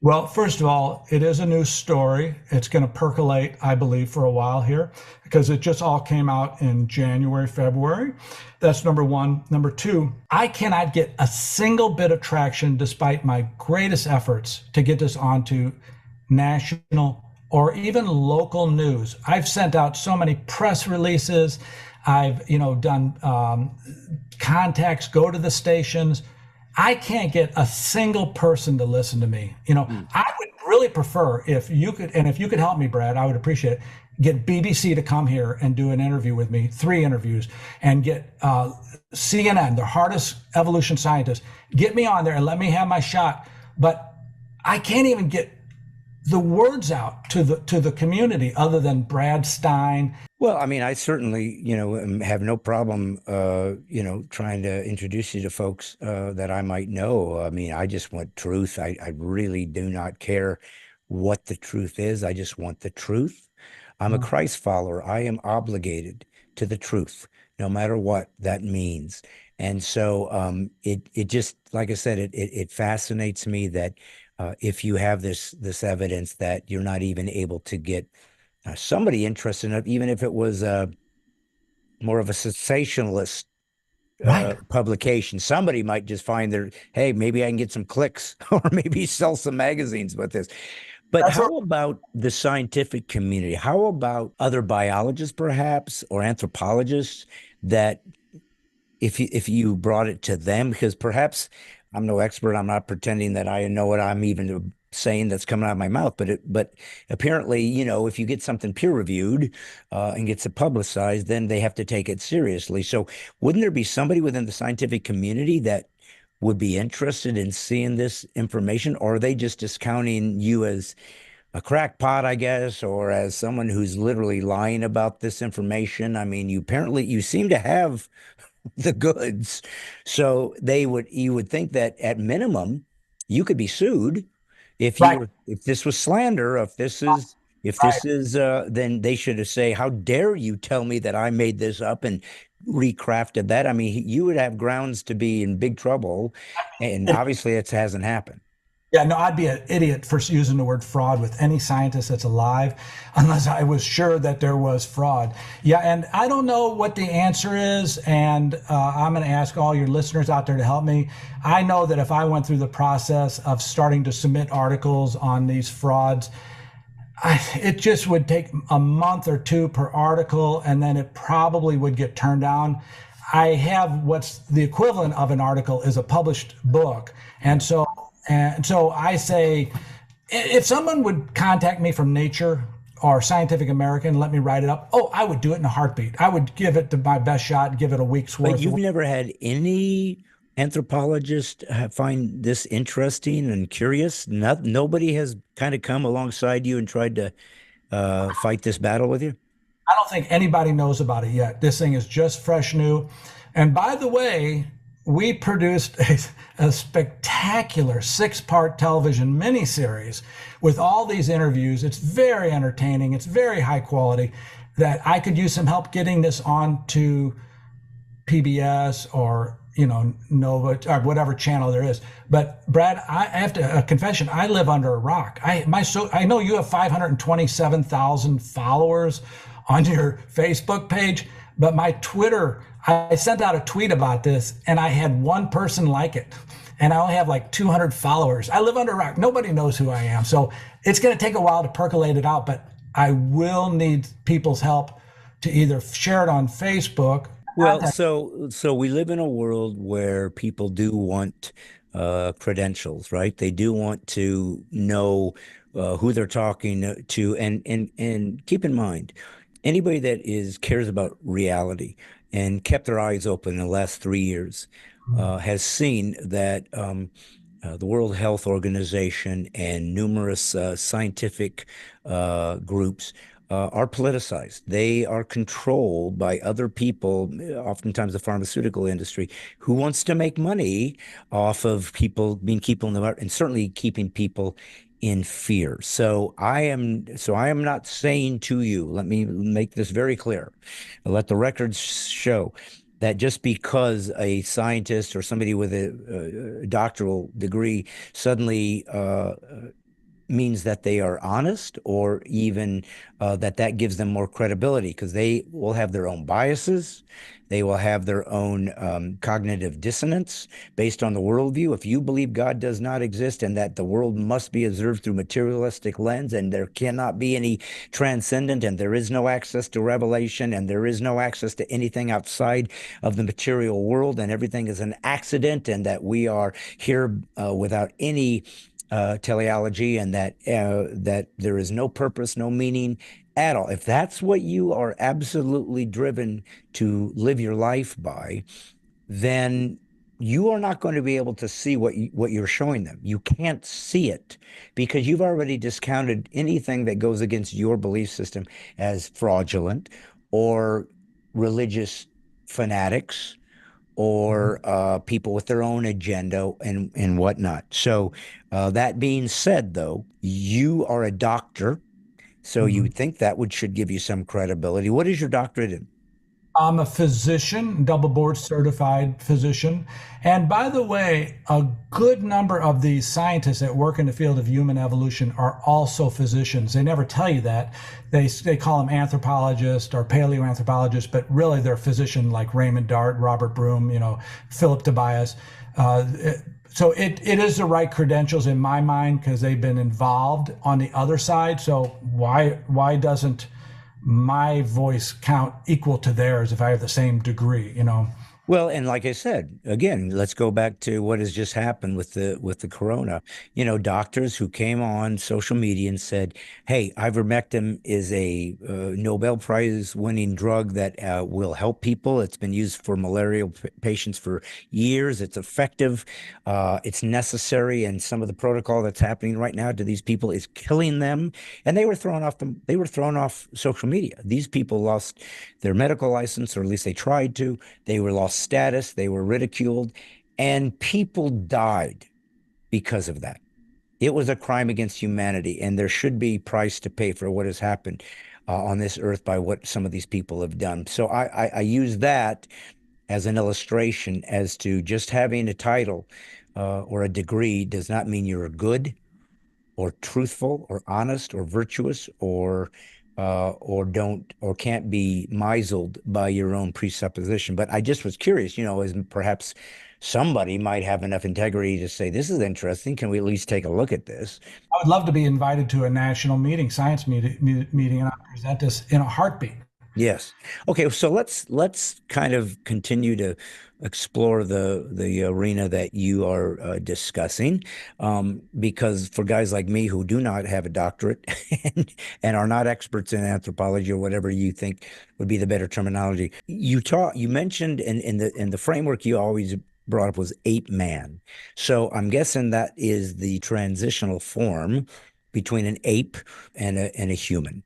Well, first of all, it is a news story. It's going to percolate, I believe, for a while here because it just all came out in January, February. That's number one. Number two, I cannot get a single bit of traction despite my greatest efforts to get this onto national or even local news. I've sent out so many press releases. I've, done contacts, go to the stations. I can't get a single person to listen to me. I would really prefer if you could, and if you could help me, Brad, I would appreciate it. Get BBC to come here and do an interview with me, 3 interviews, and get CNN, the hardest evolution scientists, get me on there and let me have my shot. But I can't even get the words out to the community other than Brad Stine. Well, I mean, I certainly, have no problem, trying to introduce you to folks that I might know. I mean, I just want truth. I really do not care what the truth is. I just want the truth. I'm a Christ follower. I am obligated to the truth, no matter what that means. And so it just, like I said, it fascinates me that if you have this evidence that you're not even able to get somebody interested in it, even if it was more of a sensationalist Right. publication. Somebody might just find hey, maybe I can get some clicks or maybe sell some magazines with this. But That's how about the scientific community? How about other biologists, perhaps, or anthropologists that if you brought it to them, because perhaps I'm no expert, I'm not pretending that I know what I'm even saying that's coming out of my mouth, but apparently, if you get something peer reviewed and gets it publicized, then they have to take it seriously. So wouldn't there be somebody within the scientific community that would be interested in seeing this information, or are they just discounting you as a crackpot, I guess, or as someone who's literally lying about this information? I mean, you seem to have the goods. So you would think that at minimum, you could be sued right. if this was slander, if Right. this is, then they should have say, how dare you tell me that I made this up and recrafted that? I mean, you would have grounds to be in big trouble. And obviously it hasn't happened. Yeah, no, I'd be an idiot for using the word fraud with any scientist that's alive unless I was sure that there was fraud. Yeah, and I don't know what the answer is, and I'm going to ask all your listeners out there to help me. I know that if I went through the process of starting to submit articles on these frauds, it just would take a month or two per article, and then it probably would get turned down. I have what's the equivalent of an article is a published book. And so I say, if someone would contact me from Nature or Scientific American, let me write it up. Oh, I would do it in a heartbeat. I would give it to my best shot, give it a week's worth. But you've never had any anthropologist find this interesting and curious? Nobody has kind of come alongside you and tried to fight this battle with you? I don't think anybody knows about it yet. This thing is just fresh new. And by the way, we produced a spectacular 6-part television miniseries with all these interviews. It's very entertaining. It's very high quality that I could use some help getting this onto PBS or Nova or whatever channel there is. But Brad, I have to a confession. I live under a rock. I know you have 527,000 followers on your Facebook page, but my Twitter, I sent out a tweet about this and I had one person like it. And I only have like 200 followers. I live under a rock. Nobody knows who I am. So it's going to take a while to percolate it out, but I will need people's help to either share it on Facebook. Well, so we live in a world where people do want credentials, right? They do want to know who they're talking to, and keep in mind, anybody that cares about reality and kept their eyes open in the last 3 years has seen that the World Health Organization and numerous scientific groups are politicized. They are controlled by other people, oftentimes the pharmaceutical industry, who wants to make money off of people being keeping in the market, and certainly keeping people in fear. So I am not saying to you, let me make this very clear. Let the records show that just because a scientist or somebody with a doctoral degree suddenly means that they are honest, or even that gives them more credibility, because they will have their own biases. They will have their own cognitive dissonance based on the worldview. If you believe God does not exist and that the world must be observed through materialistic lens, and there cannot be any transcendent, and there is no access to revelation, and there is no access to anything outside of the material world, and everything is an accident, and that we are here without any teleology, and that there is no purpose, no meaning at all. If that's what you are absolutely driven to live your life by, then you are not going to be able to see what you're showing them. You can't see it because you've already discounted anything that goes against your belief system as fraudulent or religious fanatics or people with their own agenda and whatnot. So that being said, though, you are a doctor, so you would think that should give you some credibility. What is your doctorate in? I'm a physician, double board certified physician. And by the way, a good number of these scientists that work in the field of human evolution are also physicians. They never tell you that. They call them anthropologists or paleoanthropologists, but really they're physician, like Raymond Dart, Robert Broom, Philip Tobias. So it is the right credentials in my mind, because they've been involved on the other side. So why doesn't my voice count equal to theirs if I have the same degree, Well, and like I said, again, let's go back to what has just happened with the corona. Doctors who came on social media and said, "Hey, ivermectin is a Nobel Prize winning drug that will help people. It's been used for malarial patients for years. It's effective. It's necessary, and some of the protocol that's happening right now to these people is killing them." And they were thrown off social media. These people lost their medical license, or at least they tried to. They were lost status, they were ridiculed, and people died because of that. It was a crime against humanity, and there should be price to pay for what has happened on this earth by what some of these people have done. So I use that as an illustration as to just having a title or a degree does not mean you're good or truthful or honest or virtuous or can't be misled by your own presupposition. But I just was curious, as perhaps somebody might have enough integrity to say, this is interesting. Can we at least take a look at this? I would love to be invited to a national meeting, science meeting, and I present this in a heartbeat. Yes. Okay. So let's kind of continue to explore the arena that you are discussing, because for guys like me who do not have a doctorate and are not experts in anthropology or whatever you think would be the better terminology, you mentioned in the framework you always brought up was ape man. So I'm guessing that is the transitional form between an ape and a human.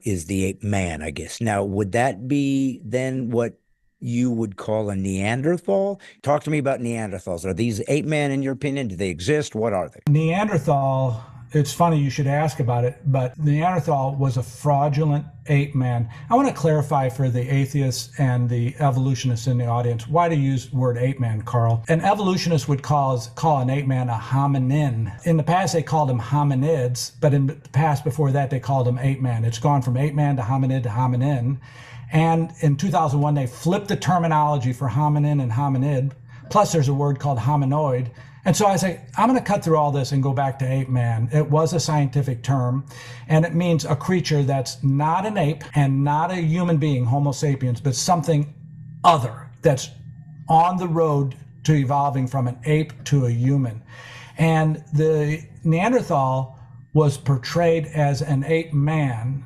Is the ape man, I guess. Now, would that be then what you would call a Neanderthal? Talk to me about Neanderthals. Are these ape man in your opinion? Do they exist? What are they? Neanderthal, it's funny you should ask about it, but Neanderthal was a fraudulent ape man. I want to clarify for the atheists and the evolutionists in the audience, why to use the word ape man, Carl? An evolutionist would call an ape man a hominin. In the past, they called them hominids, but in the past before that, they called them ape man. It's gone from ape man to hominid to hominin. And in 2001, they flipped the terminology for hominin and hominid. Plus, there's a word called hominoid. And so I say, I'm going to cut through all this and go back to ape man. It was a scientific term, and it means a creature that's not an ape and not a human being, Homo sapiens, but something other that's on the road to evolving from an ape to a human. And the Neanderthal was portrayed as an ape man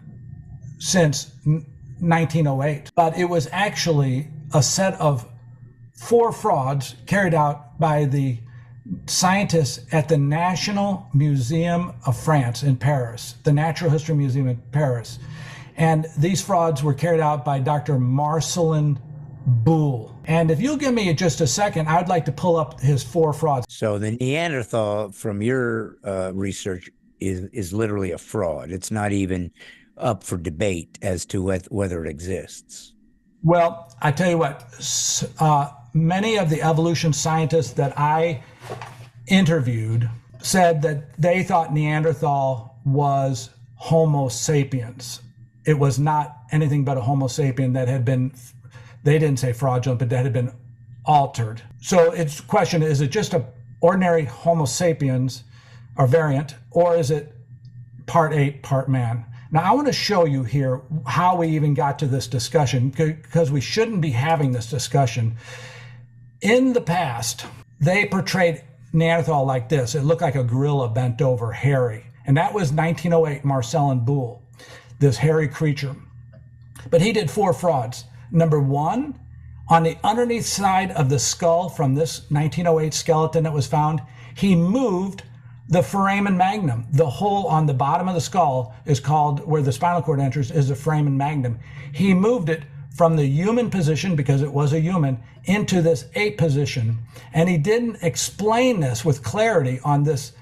since 1908, but it was actually a set of 4 frauds carried out by the scientists at the National Museum of France in Paris, the Natural History Museum in Paris. And these frauds were carried out by Dr. Marcelin Boule. And if you'll give me just a second, I'd like to pull up his 4 frauds. So the Neanderthal, from your research, is literally a fraud. It's not even up for debate as to whether it exists. Well, I tell you what, many of the evolution scientists that I interviewed said that they thought Neanderthal was Homo sapiens. It was not anything but a Homo sapien that had been, they didn't say fraudulent, but that had been altered. So it's question, is it just a ordinary Homo sapiens or variant, or is it part ape, part man? Now, I want to show you here how we even got to this discussion, because we shouldn't be having this discussion. In the past, they portrayed Neanderthal like this. It looked like a gorilla bent over, hairy. And that was 1908, Marcelin Boule, this hairy creature. But he did 4 frauds. Number 1, on the underneath side of the skull from this 1908 skeleton that was found, he moved the foramen magnum. The hole on the bottom of the skull is called, where the spinal cord enters, is the foramen magnum. He moved it from the human position, because it was a human, into this ape position. And he didn't explain this with clarity on this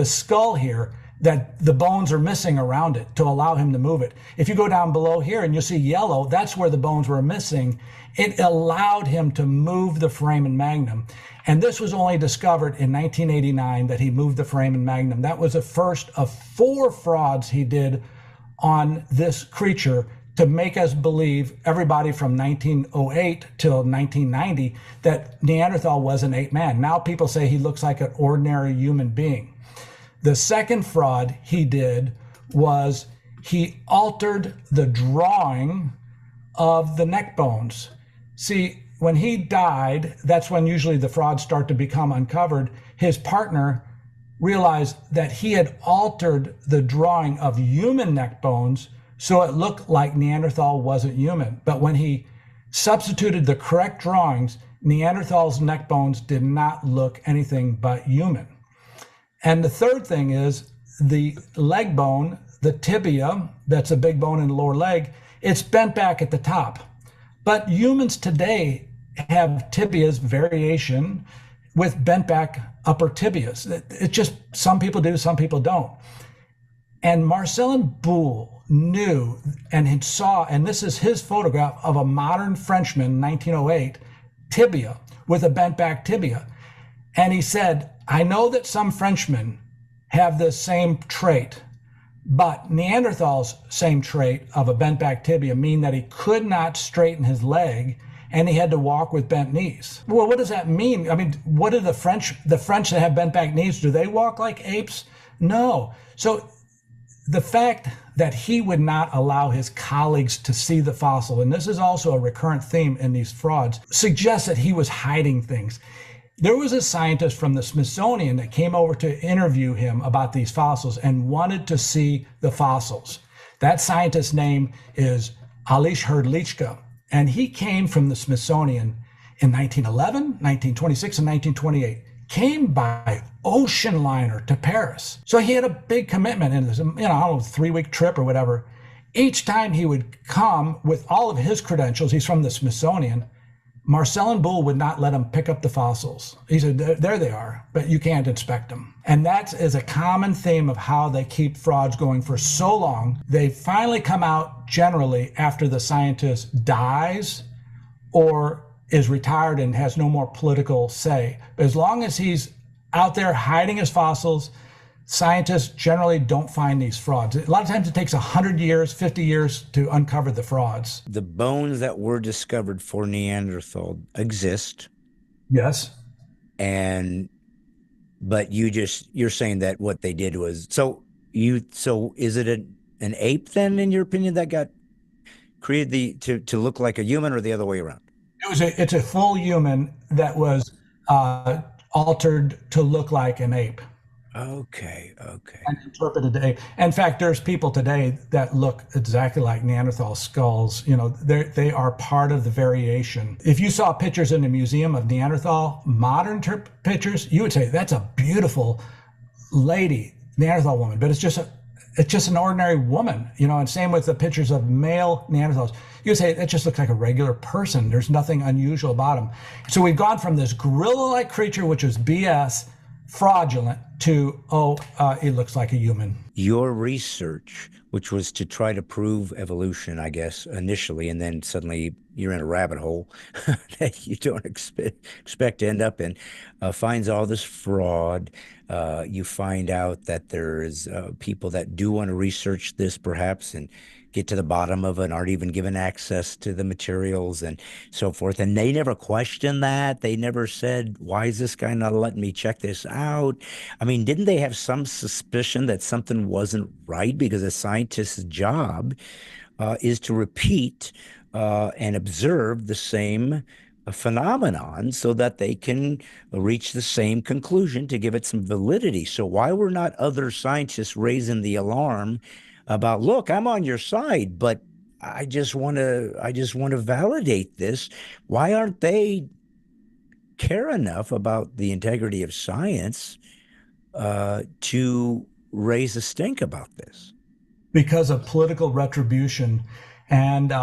skull here, that the bones are missing around it to allow him to move it. If you go down below here and you see yellow, that's where the bones were missing. It allowed him to move the foramen magnum. And this was only discovered in 1989, that he moved the foramen magnum. That was the first of 4 frauds he did on this creature to make us believe, everybody from 1908 till 1990, that Neanderthal was an ape man. Now people say he looks like an ordinary human being. The second fraud he did was he altered the drawing of the neck bones. See, when he died, that's when usually the frauds start to become uncovered. His partner realized that he had altered the drawing of human neck bones so it looked like Neanderthal wasn't human. But when he substituted the correct drawings, Neanderthal's neck bones did not look anything but human. And the third thing is the leg bone, the tibia, that's a big bone in the lower leg, it's bent back at the top. But humans today have tibias variation with bent back upper tibias. It just, some people do, some people don't. And Marcelin Boule knew and saw, and this is his photograph of a modern Frenchman, 1908, tibia with a bent back tibia. And he said, I know that some Frenchmen have this same trait, but Neanderthal's same trait of a bent back tibia mean that he could not straighten his leg and he had to walk with bent knees. Well, what does that mean? I mean, what do the French that have bent back knees, do they walk like apes? No. So the fact that he would not allow his colleagues to see the fossil, and this is also a recurrent theme in these frauds, suggests that he was hiding things. There was a scientist from the Smithsonian that came over to interview him about these fossils and wanted to see the fossils. That scientist's name is Alish Hrdlichka, and he came from the Smithsonian in 1911, 1926, and 1928. Came by ocean liner to Paris. So he had a big commitment in this, I don't know, 3-week trip or whatever. Each time he would come with all of his credentials, he's from the Smithsonian, Marcelin Boule would not let him pick up the fossils. He said, there they are, but you can't inspect them. And that is a common theme of how they keep frauds going for so long. They finally come out generally after the scientist dies or is retired and has no more political say. But as long as he's out there hiding his fossils, scientists generally don't find these frauds. A lot of times it takes 100 years, 50 years to uncover the frauds. The bones that were discovered for Neanderthal exist. Yes. But you're saying that what they did was, so is it an ape then, in your opinion, that got created to look like a human, or the other way around? It's a full human that was altered to look like an ape. Okay, okay. and interpreted today. In fact, there's people today that look exactly like Neanderthal skulls. You know, they are part of the variation. If you saw pictures in the museum of Neanderthal modern pictures, you would say that's a beautiful lady, Neanderthal woman, but it's just an ordinary woman, you know, and same with the pictures of male Neanderthals. You would say that just looks like a regular person. There's nothing unusual about him. So we've gone from this gorilla-like creature, which was BS, fraudulent, to, it looks like a human. Your research, which was to try to prove evolution, I guess, initially, and then suddenly you're in a rabbit hole that you don't expect to end up in, finds all this fraud. You find out that there's people that do want to research this, perhaps, and get to the bottom of it, and aren't even given access to the materials and so forth. And they never questioned that. They never said, why is this guy not letting me check this out? I mean, didn't they have some suspicion that something wasn't right? Because a scientist's job is to repeat and observe the same phenomenon so that they can reach the same conclusion to give it some validity. So why were not other scientists raising the alarm about, look, I'm on your side, but I just want to validate this. Why aren't they care enough about the integrity of science to raise a stink about this? Because of political retribution. And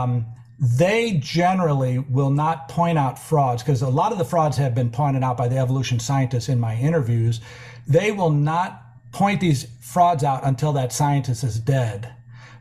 they generally will not point out frauds, because a lot of the frauds have been pointed out by the evolution scientists in my interviews. They will not point these frauds out until that scientist is dead.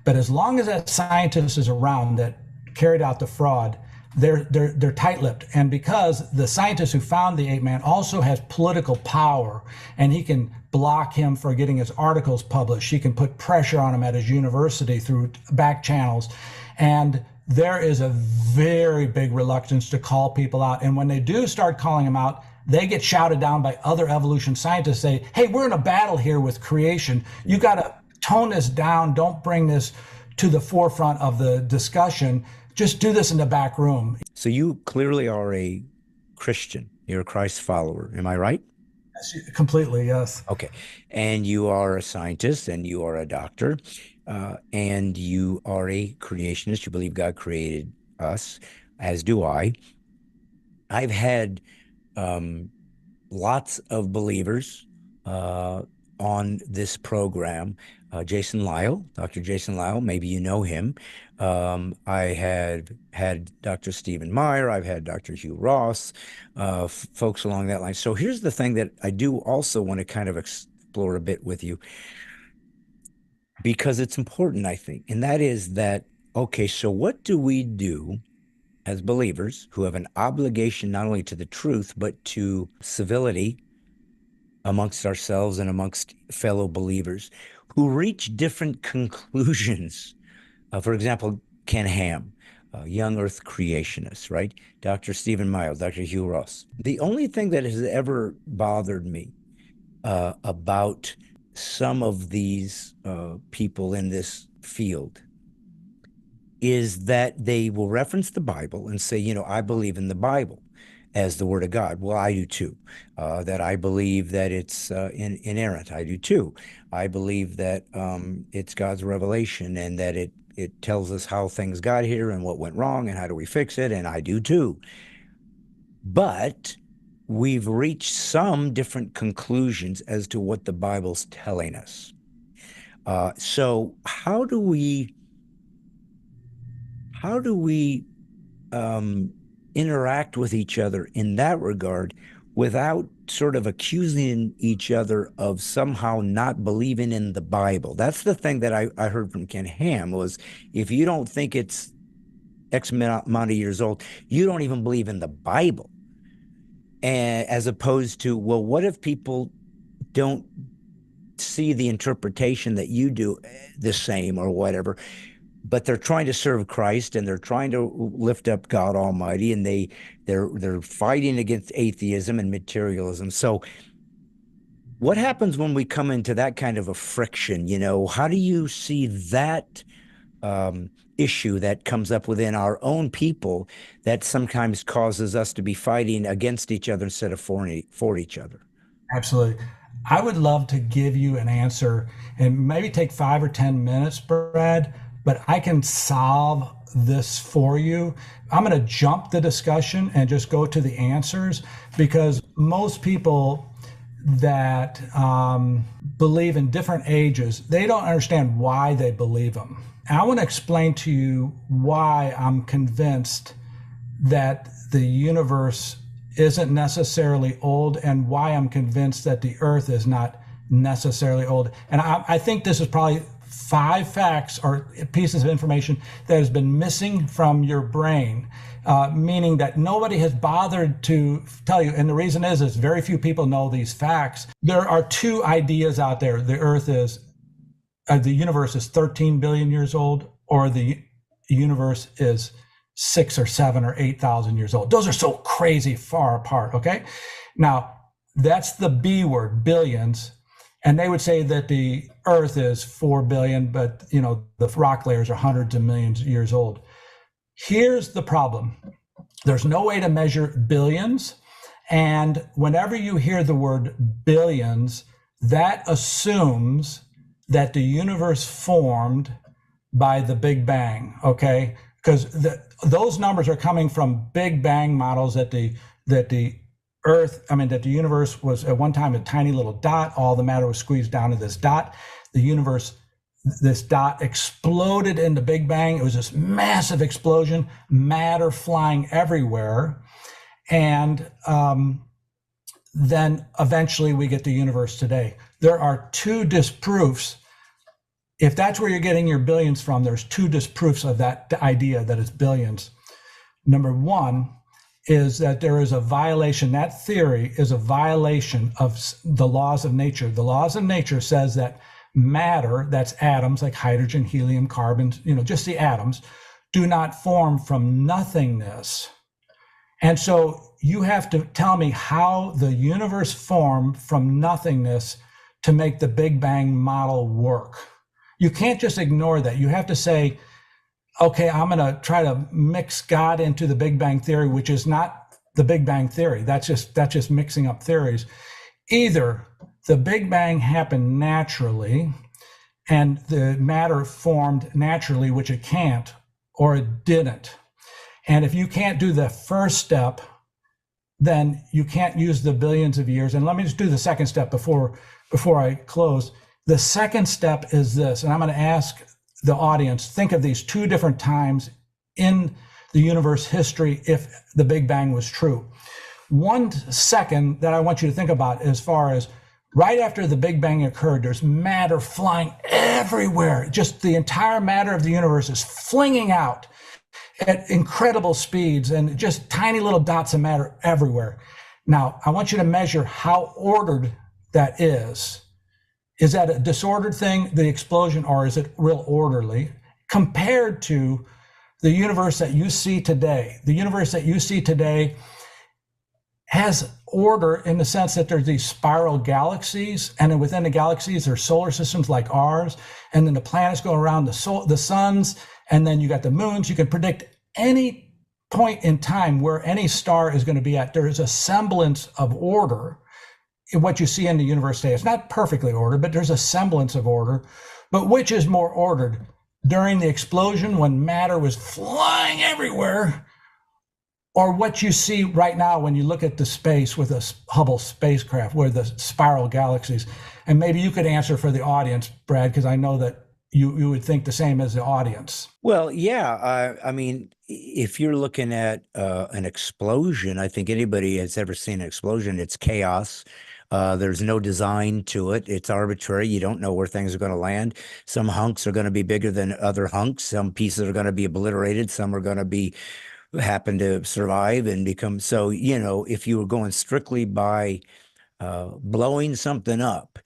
But as long as that scientist is around that carried out the fraud, they're tight-lipped. And because the scientist who found the ape man also has political power, and he can block him for getting his articles published, he can put pressure on him at his university through back channels, and there is a very big reluctance to call people out. And when they do start calling them out, they get shouted down by other evolution scientists. Say, hey, we're in a battle here with creation. You got to tone this down. Don't bring this to the forefront of the discussion. Just do this in the back room. So you clearly are a Christian. You're a Christ follower. Am I right? Completely, yes. Okay. And you are a scientist and you are a doctor and you are a creationist. You believe God created us, as do I. I've had lots of believers on this program. Jason Lisle, Dr. Jason Lisle, maybe you know him. I had Dr. Stephen Meyer. I've had Dr. Hugh Ross, folks along that line. So here's the thing that I do also want to kind of explore a bit with you, because it's important, I think, and that is that, okay, so what do we do as believers who have an obligation not only to the truth, but to civility amongst ourselves and amongst fellow believers who reach different conclusions? For example, Ken Ham, young earth creationist, right? Dr. Stephen Meyer, Dr. Hugh Ross. The only thing that has ever bothered me about some of these people in this field is that they will reference the Bible and say, you know, I believe in the Bible as the Word of God. Well, I do too. That I believe that it's inerrant. I do too. I believe that it's God's revelation and that it tells us how things got here and what went wrong and how do we fix it, and I do too. But we've reached some different conclusions as to what the Bible's telling us. So how do we interact with each other in that regard without sort of accusing each other of somehow not believing in the Bible? That's the thing that I heard from Ken Ham was, if you don't think it's X amount of years old, you don't even believe in the Bible. And as opposed to, well, what if people don't see the interpretation that you do the same or whatever, but they're trying to serve Christ and they're trying to lift up God Almighty, and they're fighting against atheism and materialism. So what happens when we come into that kind of a friction? You know, how do you see that issue that comes up within our own people that sometimes causes us to be fighting against each other instead of for each other? Absolutely. I would love to give you an answer and maybe take 5 or 10 minutes, Brad, but I can solve this for you. I'm going to jump the discussion and just go to the answers, because most people that believe in different ages, they don't understand why they believe them. And I want to explain to you why I'm convinced that the universe isn't necessarily old, and why I'm convinced that the earth is not necessarily old. And I think this is probably 5 facts or pieces of information that has been missing from your brain, meaning that nobody has bothered to tell you. And the reason is very few people know these facts. There are 2 ideas out there. The earth is, the universe is 13 billion years old, or the universe is 6 or 7 or 8,000 years old. Those are so crazy far apart, okay? Now, that's the B word, billions. And they would say that the earth is 4 billion, but the rock layers are hundreds of millions of years old. Here's the problem. There's no way to measure billions. And whenever you hear the word billions, that assumes that the universe formed by the Big Bang, okay? Because those numbers are coming from Big Bang models that the universe was at one time a tiny little dot. All the matter was squeezed down to this dot. The universe, this dot exploded in the Big Bang. It was this massive explosion, matter flying everywhere. And then eventually we get the universe today. There are 2 disproofs. If that's where you're getting your billions from, there's 2 disproofs of that idea that it's billions. Number 1 is that there is a violation. That theory is a violation of the laws of nature. The laws of nature says that matter, that's atoms like hydrogen, helium, carbon, just the atoms, do not form from nothingness. And so you have to tell me how the universe formed from nothingness to make the Big Bang model work. You can't just ignore that. You have to say, okay, I'm going to try to mix God into the Big Bang theory, which is not the Big Bang theory. That's just mixing up theories. Either the Big Bang happened naturally and the matter formed naturally, which it can't, or it didn't. And if you can't do the first step, then you can't use the billions of years. And let me just do the second step before I close. The second step is this, and I'm going to ask the audience, think of these 2 different times in the universe history if the Big Bang was true. 1 second that I want you to think about, as far as right after the Big Bang occurred, there's matter flying everywhere. Just the entire matter of the universe is flinging out at incredible speeds, and just tiny little dots of matter everywhere. Now, I want you to measure how ordered that is. Is that a disordered thing, the explosion, or is it real orderly, compared to the universe that you see today? The universe that you see today has order in the sense that there's these spiral galaxies, and then within the galaxies there's solar systems like ours, and then the planets go around the suns, and then you got the moons. You can predict any point in time where any star is going to be at. There is a semblance of order in what you see in the universe today. It's not perfectly ordered, but there's a semblance of order. But which is more ordered? During the explosion, when matter was flying everywhere, or what you see right now when you look at the space with a Hubble spacecraft, where the spiral galaxies? And maybe you could answer for the audience, Brad, because I know that you would think the same as the audience. Well, yeah. I mean, if you're looking at an explosion, I think anybody has ever seen an explosion, it's chaos. There's no design to it. It's arbitrary. You don't know where things are going to land. Some hunks are going to be bigger than other hunks. Some pieces are going to be obliterated. Some are going to happen to survive and become. So, if you were going strictly by blowing something up,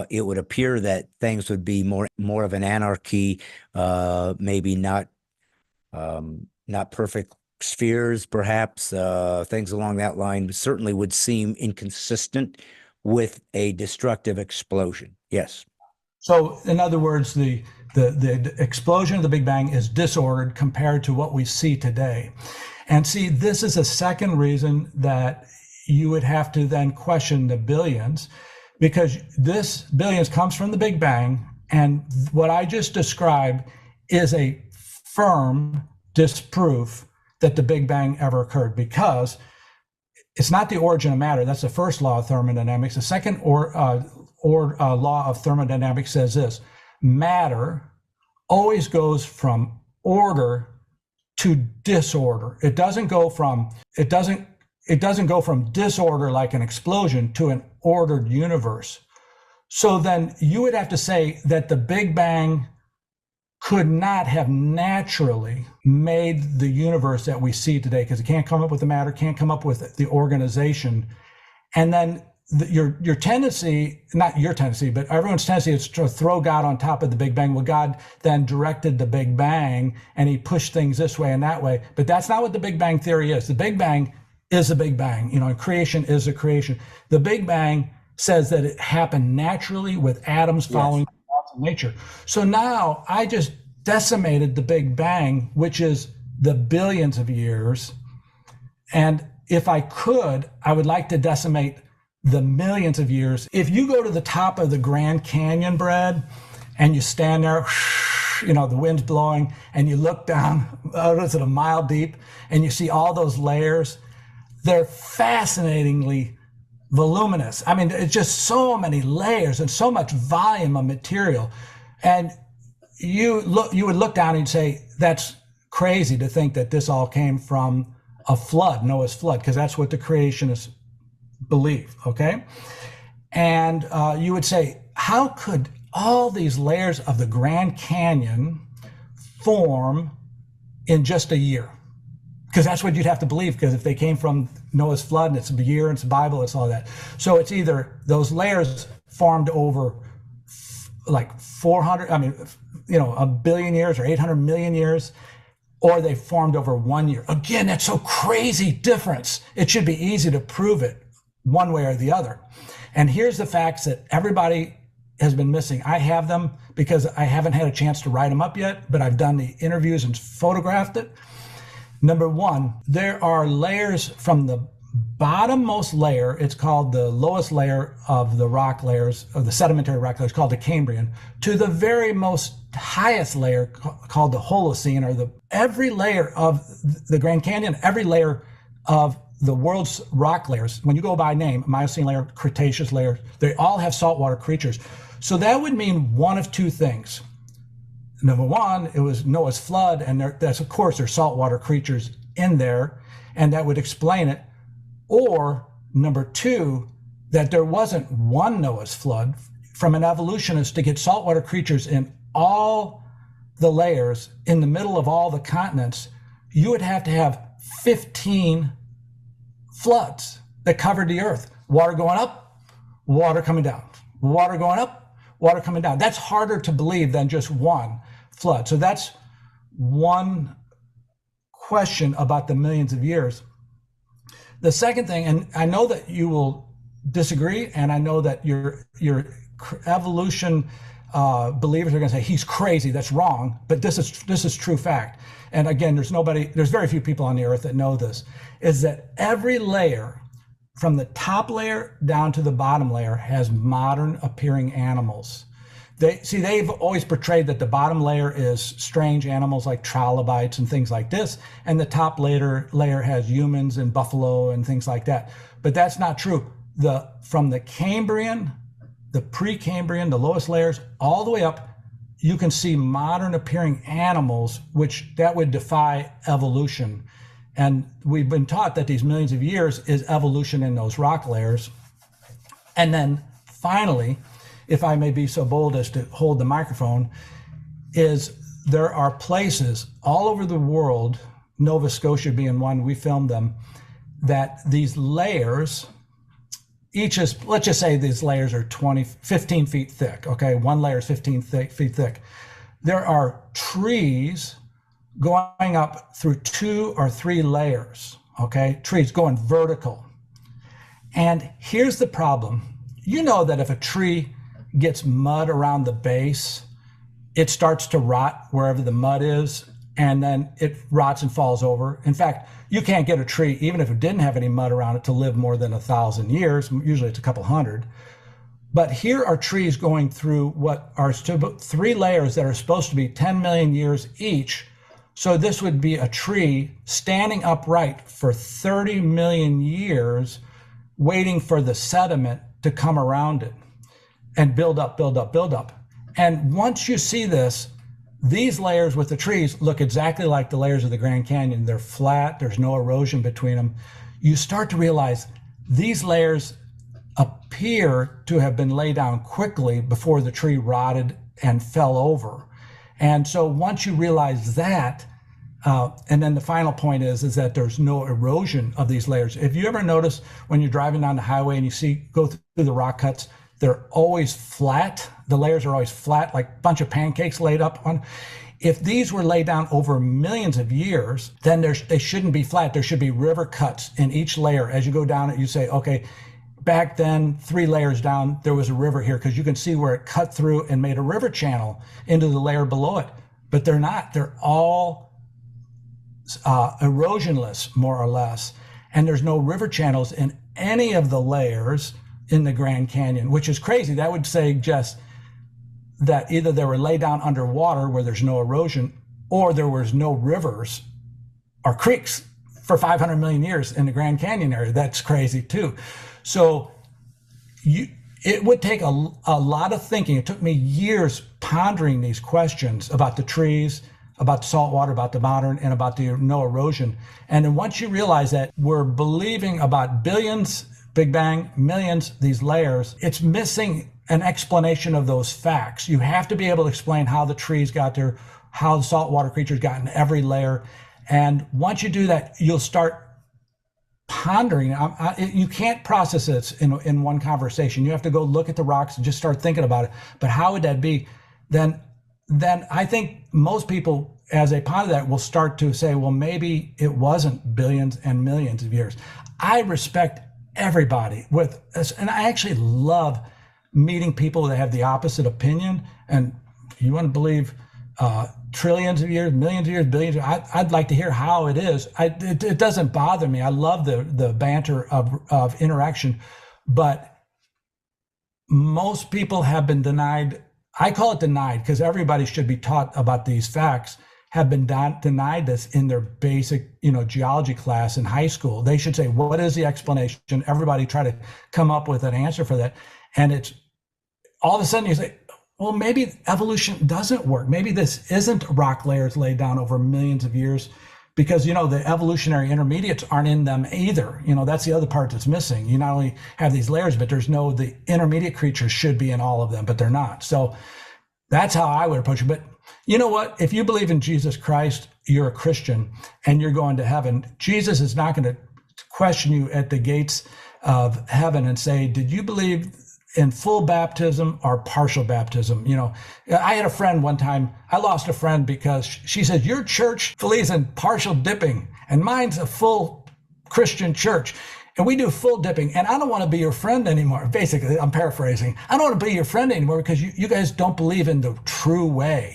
it would appear that things would be more of an anarchy, maybe not perfect spheres, perhaps, things along that line certainly would seem inconsistent with a destructive explosion. Yes. So in other words, the explosion of the Big Bang is disordered compared to what we see today. And see, this is a second reason that you would have to then question the billions, because this billions comes from the Big Bang, and what I just described is a firm disproof that the Big Bang ever occurred, because it's not the origin of matter. That's the first law of thermodynamics. The second law of thermodynamics says this: matter always goes from order to disorder. It doesn't go from disorder like an explosion to an ordered universe. So then you would have to say that the Big Bang could not have naturally made the universe that we see today, because it can't come up with the matter, can't come up with the organization. And then your tendency, not your tendency, but everyone's tendency is to throw God on top of the Big Bang. Well, God then directed the Big Bang and he pushed things this way and that way. But that's not what the Big Bang theory is. The Big Bang is the Big Bang. And creation is a creation. The Big Bang says that it happened naturally with atoms following the laws of nature. So now I just decimated the Big Bang, which is the billions of years. And if I could, I would like to decimate the millions of years. If you go to the top of the Grand Canyon, Brad, and you stand there, the wind's blowing, and you look down, what is it, a mile deep, and you see all those layers, they're fascinatingly voluminous. I mean, it's just so many layers and so much volume of material. And you would look down and say, that's crazy to think that this all came from a flood, Noah's flood, because that's what the creationists believe, okay? And you would say, how could all these layers of the Grand Canyon form in just a year? Because that's what you'd have to believe, because if they came from Noah's flood and it's a year and it's a Bible, it's all that. So it's either those layers formed over like 400, a billion years or 800 million years, or they formed over 1 year. Again, that's so crazy difference. It should be easy to prove it one way or the other. And here's the facts that everybody has been missing. I have them because I haven't had a chance to write them up yet, but I've done the interviews and photographed it. Number one, there are layers from the bottommost layer, it's called the lowest layer of the rock layers, of the sedimentary rock layers, called the Cambrian, to the very most highest layer called the Holocene, or every layer of the Grand Canyon, every layer of the world's rock layers, when you go by name, Miocene layer, Cretaceous layer, they all have saltwater creatures. So that would mean one of two things. Number one, it was Noah's flood, and that's, of course, there's saltwater creatures in there, and that would explain it. Or number two, that there wasn't one Noah's flood. From an evolutionist, to get saltwater creatures in all the layers, in the middle of all the continents, you would have to have 15 floods that covered the earth. Water going up, water coming down. Water going up, water coming down. That's harder to believe than just one flood. So that's one question about the millions of years. The second thing, and I know that you will disagree, and I know that your evolution believers are going to say he's crazy, that's wrong, but this is true fact. And again, there's very few people on the earth that know this, is that every layer from the top layer down to the bottom layer has modern appearing animals. They've always portrayed that the bottom layer is strange animals like trilobites and things like this, and the top layer has humans and buffalo and things like that. But that's not true. From the Cambrian, the Precambrian, the lowest layers, all the way up, you can see modern appearing animals, which that would defy evolution. And we've been taught that these millions of years is evolution in those rock layers. And then finally, if I may be so bold as to hold the microphone, is there are places all over the world, Nova Scotia being one, we filmed them, that these layers, let's just say these layers are 15 feet thick, okay? One layer is 15 feet thick. There are trees going up through 2 or 3 layers, okay? Trees going vertical. And here's the problem. You know that if a tree gets mud around the base, it starts to rot wherever the mud is, and then it rots and falls over. In fact, you can't get a tree, even if it didn't have any mud around it, to live more than 1,000 years. Usually it's a couple hundred. But here are trees going through what are 3 layers that are supposed to be 10 million years each. So this would be a tree standing upright for 30 million years, waiting for the sediment to come around it and build up, build up, build up. And once you see this, these layers with the trees look exactly like the layers of the Grand Canyon. They're flat, there's no erosion between them. You start to realize these layers appear to have been laid down quickly before the tree rotted and fell over. And so once you realize that, and then the final point is that there's no erosion of these layers. If you ever notice when you're driving down the highway and you go through the rock cuts, they're always flat. The layers are always flat, like a bunch of pancakes laid up on. If these were laid down over millions of years, then they shouldn't be flat. There should be river cuts in each layer. As you go down it, you say, okay, back then, 3 layers down, there was a river here, because you can see where it cut through and made a river channel into the layer below it. But they're not. They're all erosionless, more or less. And there's no river channels in any of the layers in the Grand Canyon, which is crazy. That would suggest that either they were laid down underwater where there's no erosion, or there was no rivers or creeks for 500 million years in the Grand Canyon area. That's crazy too. So it would take a lot of thinking. It took me years pondering these questions about the trees, about the salt water, about the modern, and about the no erosion. And then once you realize that we're believing about billions, Big Bang, millions, these layers, it's missing an explanation of those facts. You have to be able to explain how the trees got there, how the saltwater creatures got in every layer. And once you do that, you'll start pondering. You can't process this in one conversation. You have to go look at the rocks and just start thinking about it. But how would that be? Then I think most people, as they ponder that, will start to say, well, maybe it wasn't billions and millions of years. I respect everybody and I actually love meeting people that have the opposite opinion. And you want to believe trillions of years, millions of years, billions of years, I'd like to hear how it is. It doesn't bother me. I love the banter of interaction, but most people have been denied. I call it denied because everybody should be taught about these facts, have been denied this in their basic, geology class in high school. They should say, what is the explanation? Everybody try to come up with an answer for that. And it's all of a sudden you say, well, maybe evolution doesn't work. Maybe this isn't rock layers laid down over millions of years, because, the evolutionary intermediates aren't in them either. That's the other part that's missing. You not only have these layers, but the intermediate creatures should be in all of them, but they're not. So that's how I would approach it. But you know what? If you believe in Jesus Christ, you're a Christian and you're going to heaven. Jesus is not going to question you at the gates of heaven and say, did you believe in full baptism or partial baptism? I had a friend one time, I lost a friend because she said, your church believes in partial dipping and mine's a full Christian church and we do full dipping, and I don't want to be your friend anymore. Basically, I'm paraphrasing. I don't want to be your friend anymore because you guys don't believe in the true way.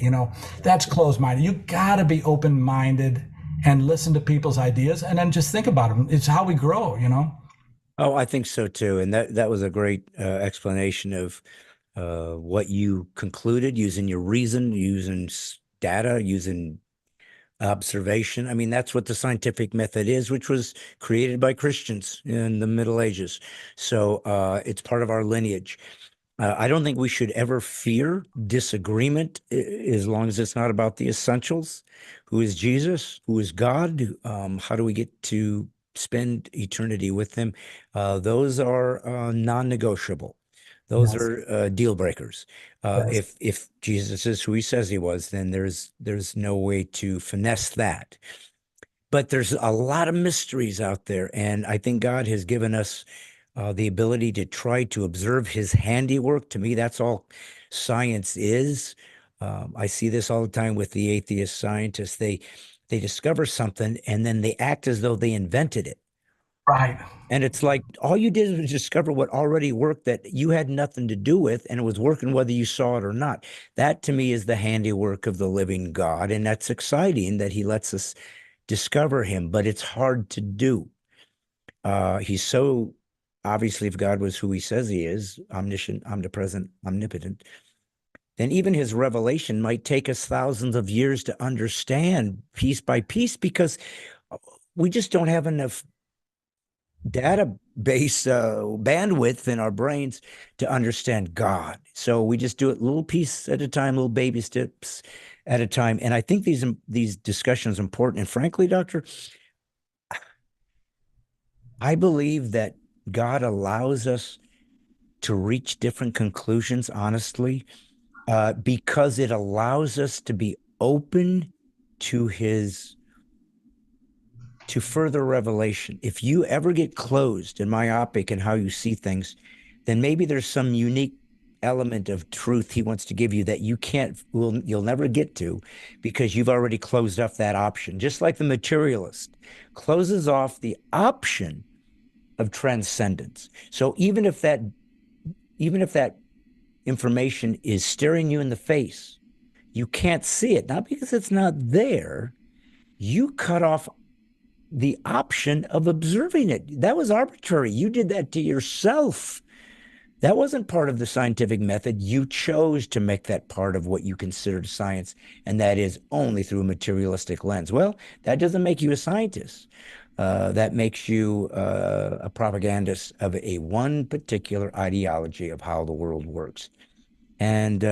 That's closed-minded. You got to be open-minded and listen to people's ideas and then just think about them. It's how we grow, Oh, I think so too. And that was a great explanation of what you concluded using your reason, using data, using observation. I mean, that's what the scientific method is, which was created by Christians in the Middle Ages. So it's part of our lineage. I don't think we should ever fear disagreement as long as it's not about the essentials. Who is Jesus? Who is God? How do we get to spend eternity with him? Those are non-negotiable. Those are deal breakers. If Jesus is who he says he was, then there's no way to finesse that. But there's a lot of mysteries out there, and I think God has given us the ability to try to observe his handiwork. To me, that's all science is. I see this all the time with the atheist scientists. They discover something and then they act as though they invented it. Right. And it's like all you did was discover what already worked that you had nothing to do with, and it was working whether you saw it or not. That to me is the handiwork of the living God, and that's exciting that he lets us discover him, but it's hard to do. He's so obviously, if God was who he says he is, omniscient, omnipresent, omnipotent, then even his revelation might take us thousands of years to understand piece by piece, because we just don't have enough database bandwidth in our brains to understand God. So we just do it little piece at a time, little baby steps at a time. And I think these discussions are important. And frankly, Doctor, I believe that God allows us to reach different conclusions, honestly, because it allows us to be open to further revelation. If you ever get closed and myopic in how you see things, then maybe there's some unique element of truth he wants to give you that you'll never get to, because you've already closed off that option. Just like the materialist closes off the option of transcendence. So even if that information is staring you in the face, you can't see it, not because it's not there. You cut off the option of observing it. That was arbitrary. You did that to yourself. That wasn't part of the scientific method. You chose to make that part of what you considered science, and that is only through a materialistic lens. Well, that doesn't make you a scientist. That makes you a propagandist of one particular ideology of how the world works. And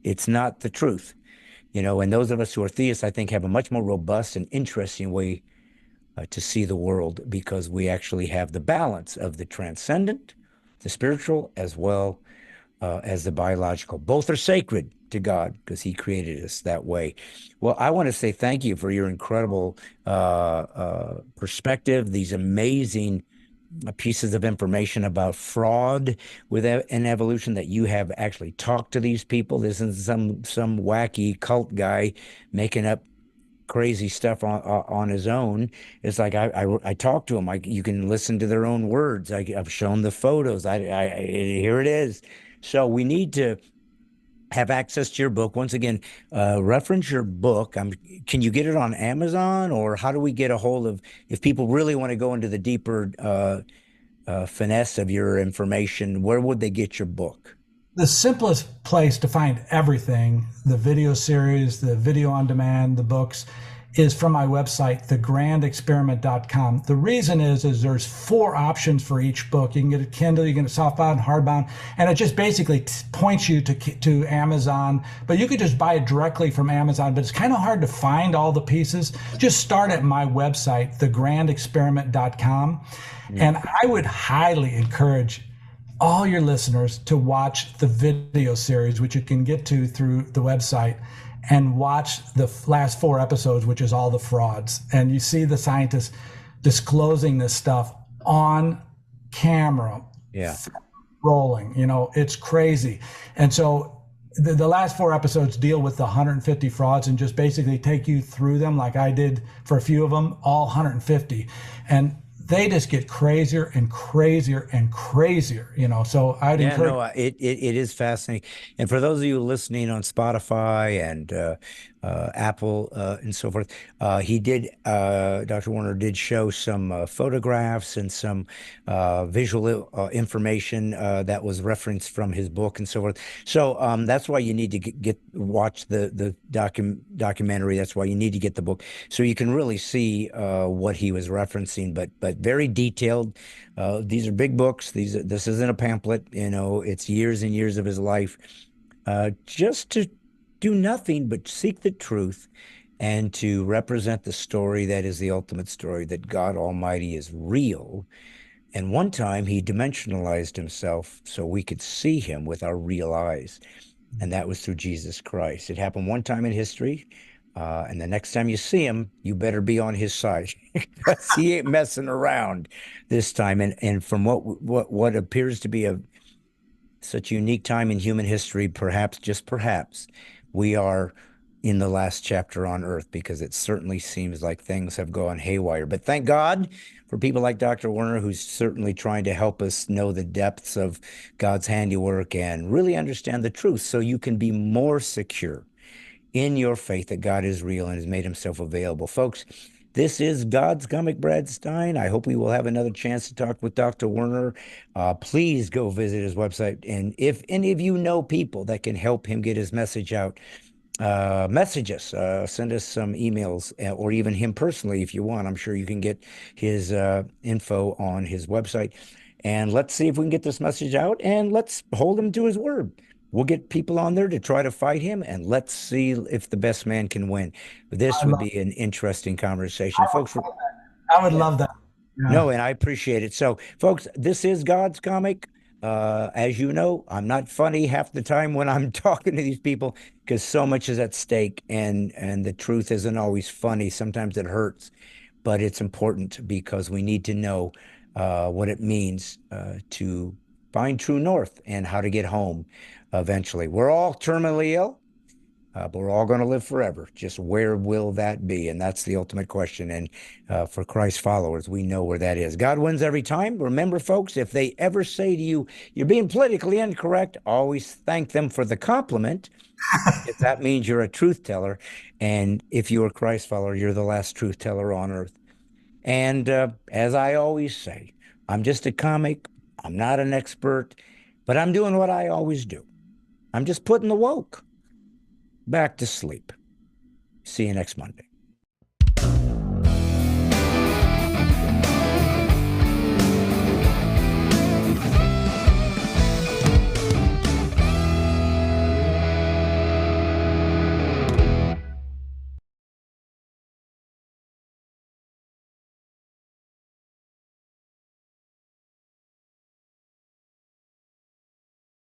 it's not the truth. And those of us who are theists, I think, have a much more robust and interesting way to see the world, because we actually have the balance of the transcendent, the spiritual, as well as the biological. Both are sacred to God because he created us that way. Well, I want to say thank you for your incredible perspective, these amazing pieces of information about fraud in evolution, that you have actually talked to these people. This isn't some wacky cult guy making up crazy stuff on his own. It's like I talked to him. You can listen to their own words. I've shown the photos. Here it is. So we need to have access to your book. Once again, reference your book. Can you get it on Amazon, or how do we get a hold of, if people really want to go into the deeper finesse of your information, where would they get your book? The simplest place to find everything, the video series, the video on demand, the books, is from my website, thegrandexperiment.com. The reason is there's 4 options for each book. You can get a Kindle, you can get a softbound, hardbound, and it just basically points you to Amazon. But you could just buy it directly from Amazon, but it's kind of hard to find all the pieces. Just start at my website, thegrandexperiment.com. And I would highly encourage all your listeners to watch the video series, which you can get to through the website, and watch the last 4 episodes, which is all the frauds. And you see the scientists disclosing this stuff on camera, rolling, it's crazy. And so the last 4 episodes deal with the 150 frauds and just basically take you through them, like I did for a few of them, all 150. And they just get crazier and crazier and crazier, So I'd encourage. No, it is fascinating. And for those of you listening on Spotify and Apple and so forth, Dr. Werner did show some photographs and some visual information that was referenced from his book and so forth. So that's why you need to watch the documentary. That's why you need to get the book, so you can really see what he was referencing. But very detailed. These are big books. This isn't a pamphlet. It's years and years of his life, just to do nothing but seek the truth and to represent the story that is the ultimate story, that God Almighty is real. And one time he dimensionalized himself so we could see him with our real eyes. And that was through Jesus Christ. It happened one time in history. And the next time you see him, you better be on his side, because he ain't messing around this time. And from what appears to be such a unique time in human history, perhaps, just perhaps, we are in the last chapter on earth, because it certainly seems like things have gone haywire. But thank God for people like Dr. Werner, who's certainly trying to help us know the depths of God's handiwork and really understand the truth, so you can be more secure in your faith that God is real and has made himself available. Folks, This is God's Comic Brad Stine. I hope we will have another chance to talk with Dr. Werner. Please go visit his website. And if any of you know people that can help him get his message out, message us, send us some emails, or even him personally if you want. I'm sure you can get his info on his website. And let's see if we can get this message out, and let's hold him to his word. We'll get people on there to try to fight him, and let's see if the best man can win. This I would love, be an interesting conversation, folks. I would love that. Yeah. No, and I appreciate it. So, folks, this is God's Comic. As you know, I'm not funny half the time when I'm talking to these people because so much is at stake, and the truth isn't always funny. Sometimes it hurts, but it's important because we need to know what it means to find true north and how to get home eventually. We're all terminally ill. But we're all going to live forever. Just where will that be? And that's the ultimate question. And for Christ followers, we know where that is. God wins every time. Remember, folks, if they ever say to you, you're being politically incorrect, always thank them for the compliment. If that means you're a truth teller. And if you're a Christ follower, you're the last truth teller on earth. And as I always say, I'm just a comic. I'm not an expert, but I'm doing what I always do. I'm just putting the woke back to sleep. See you next Monday.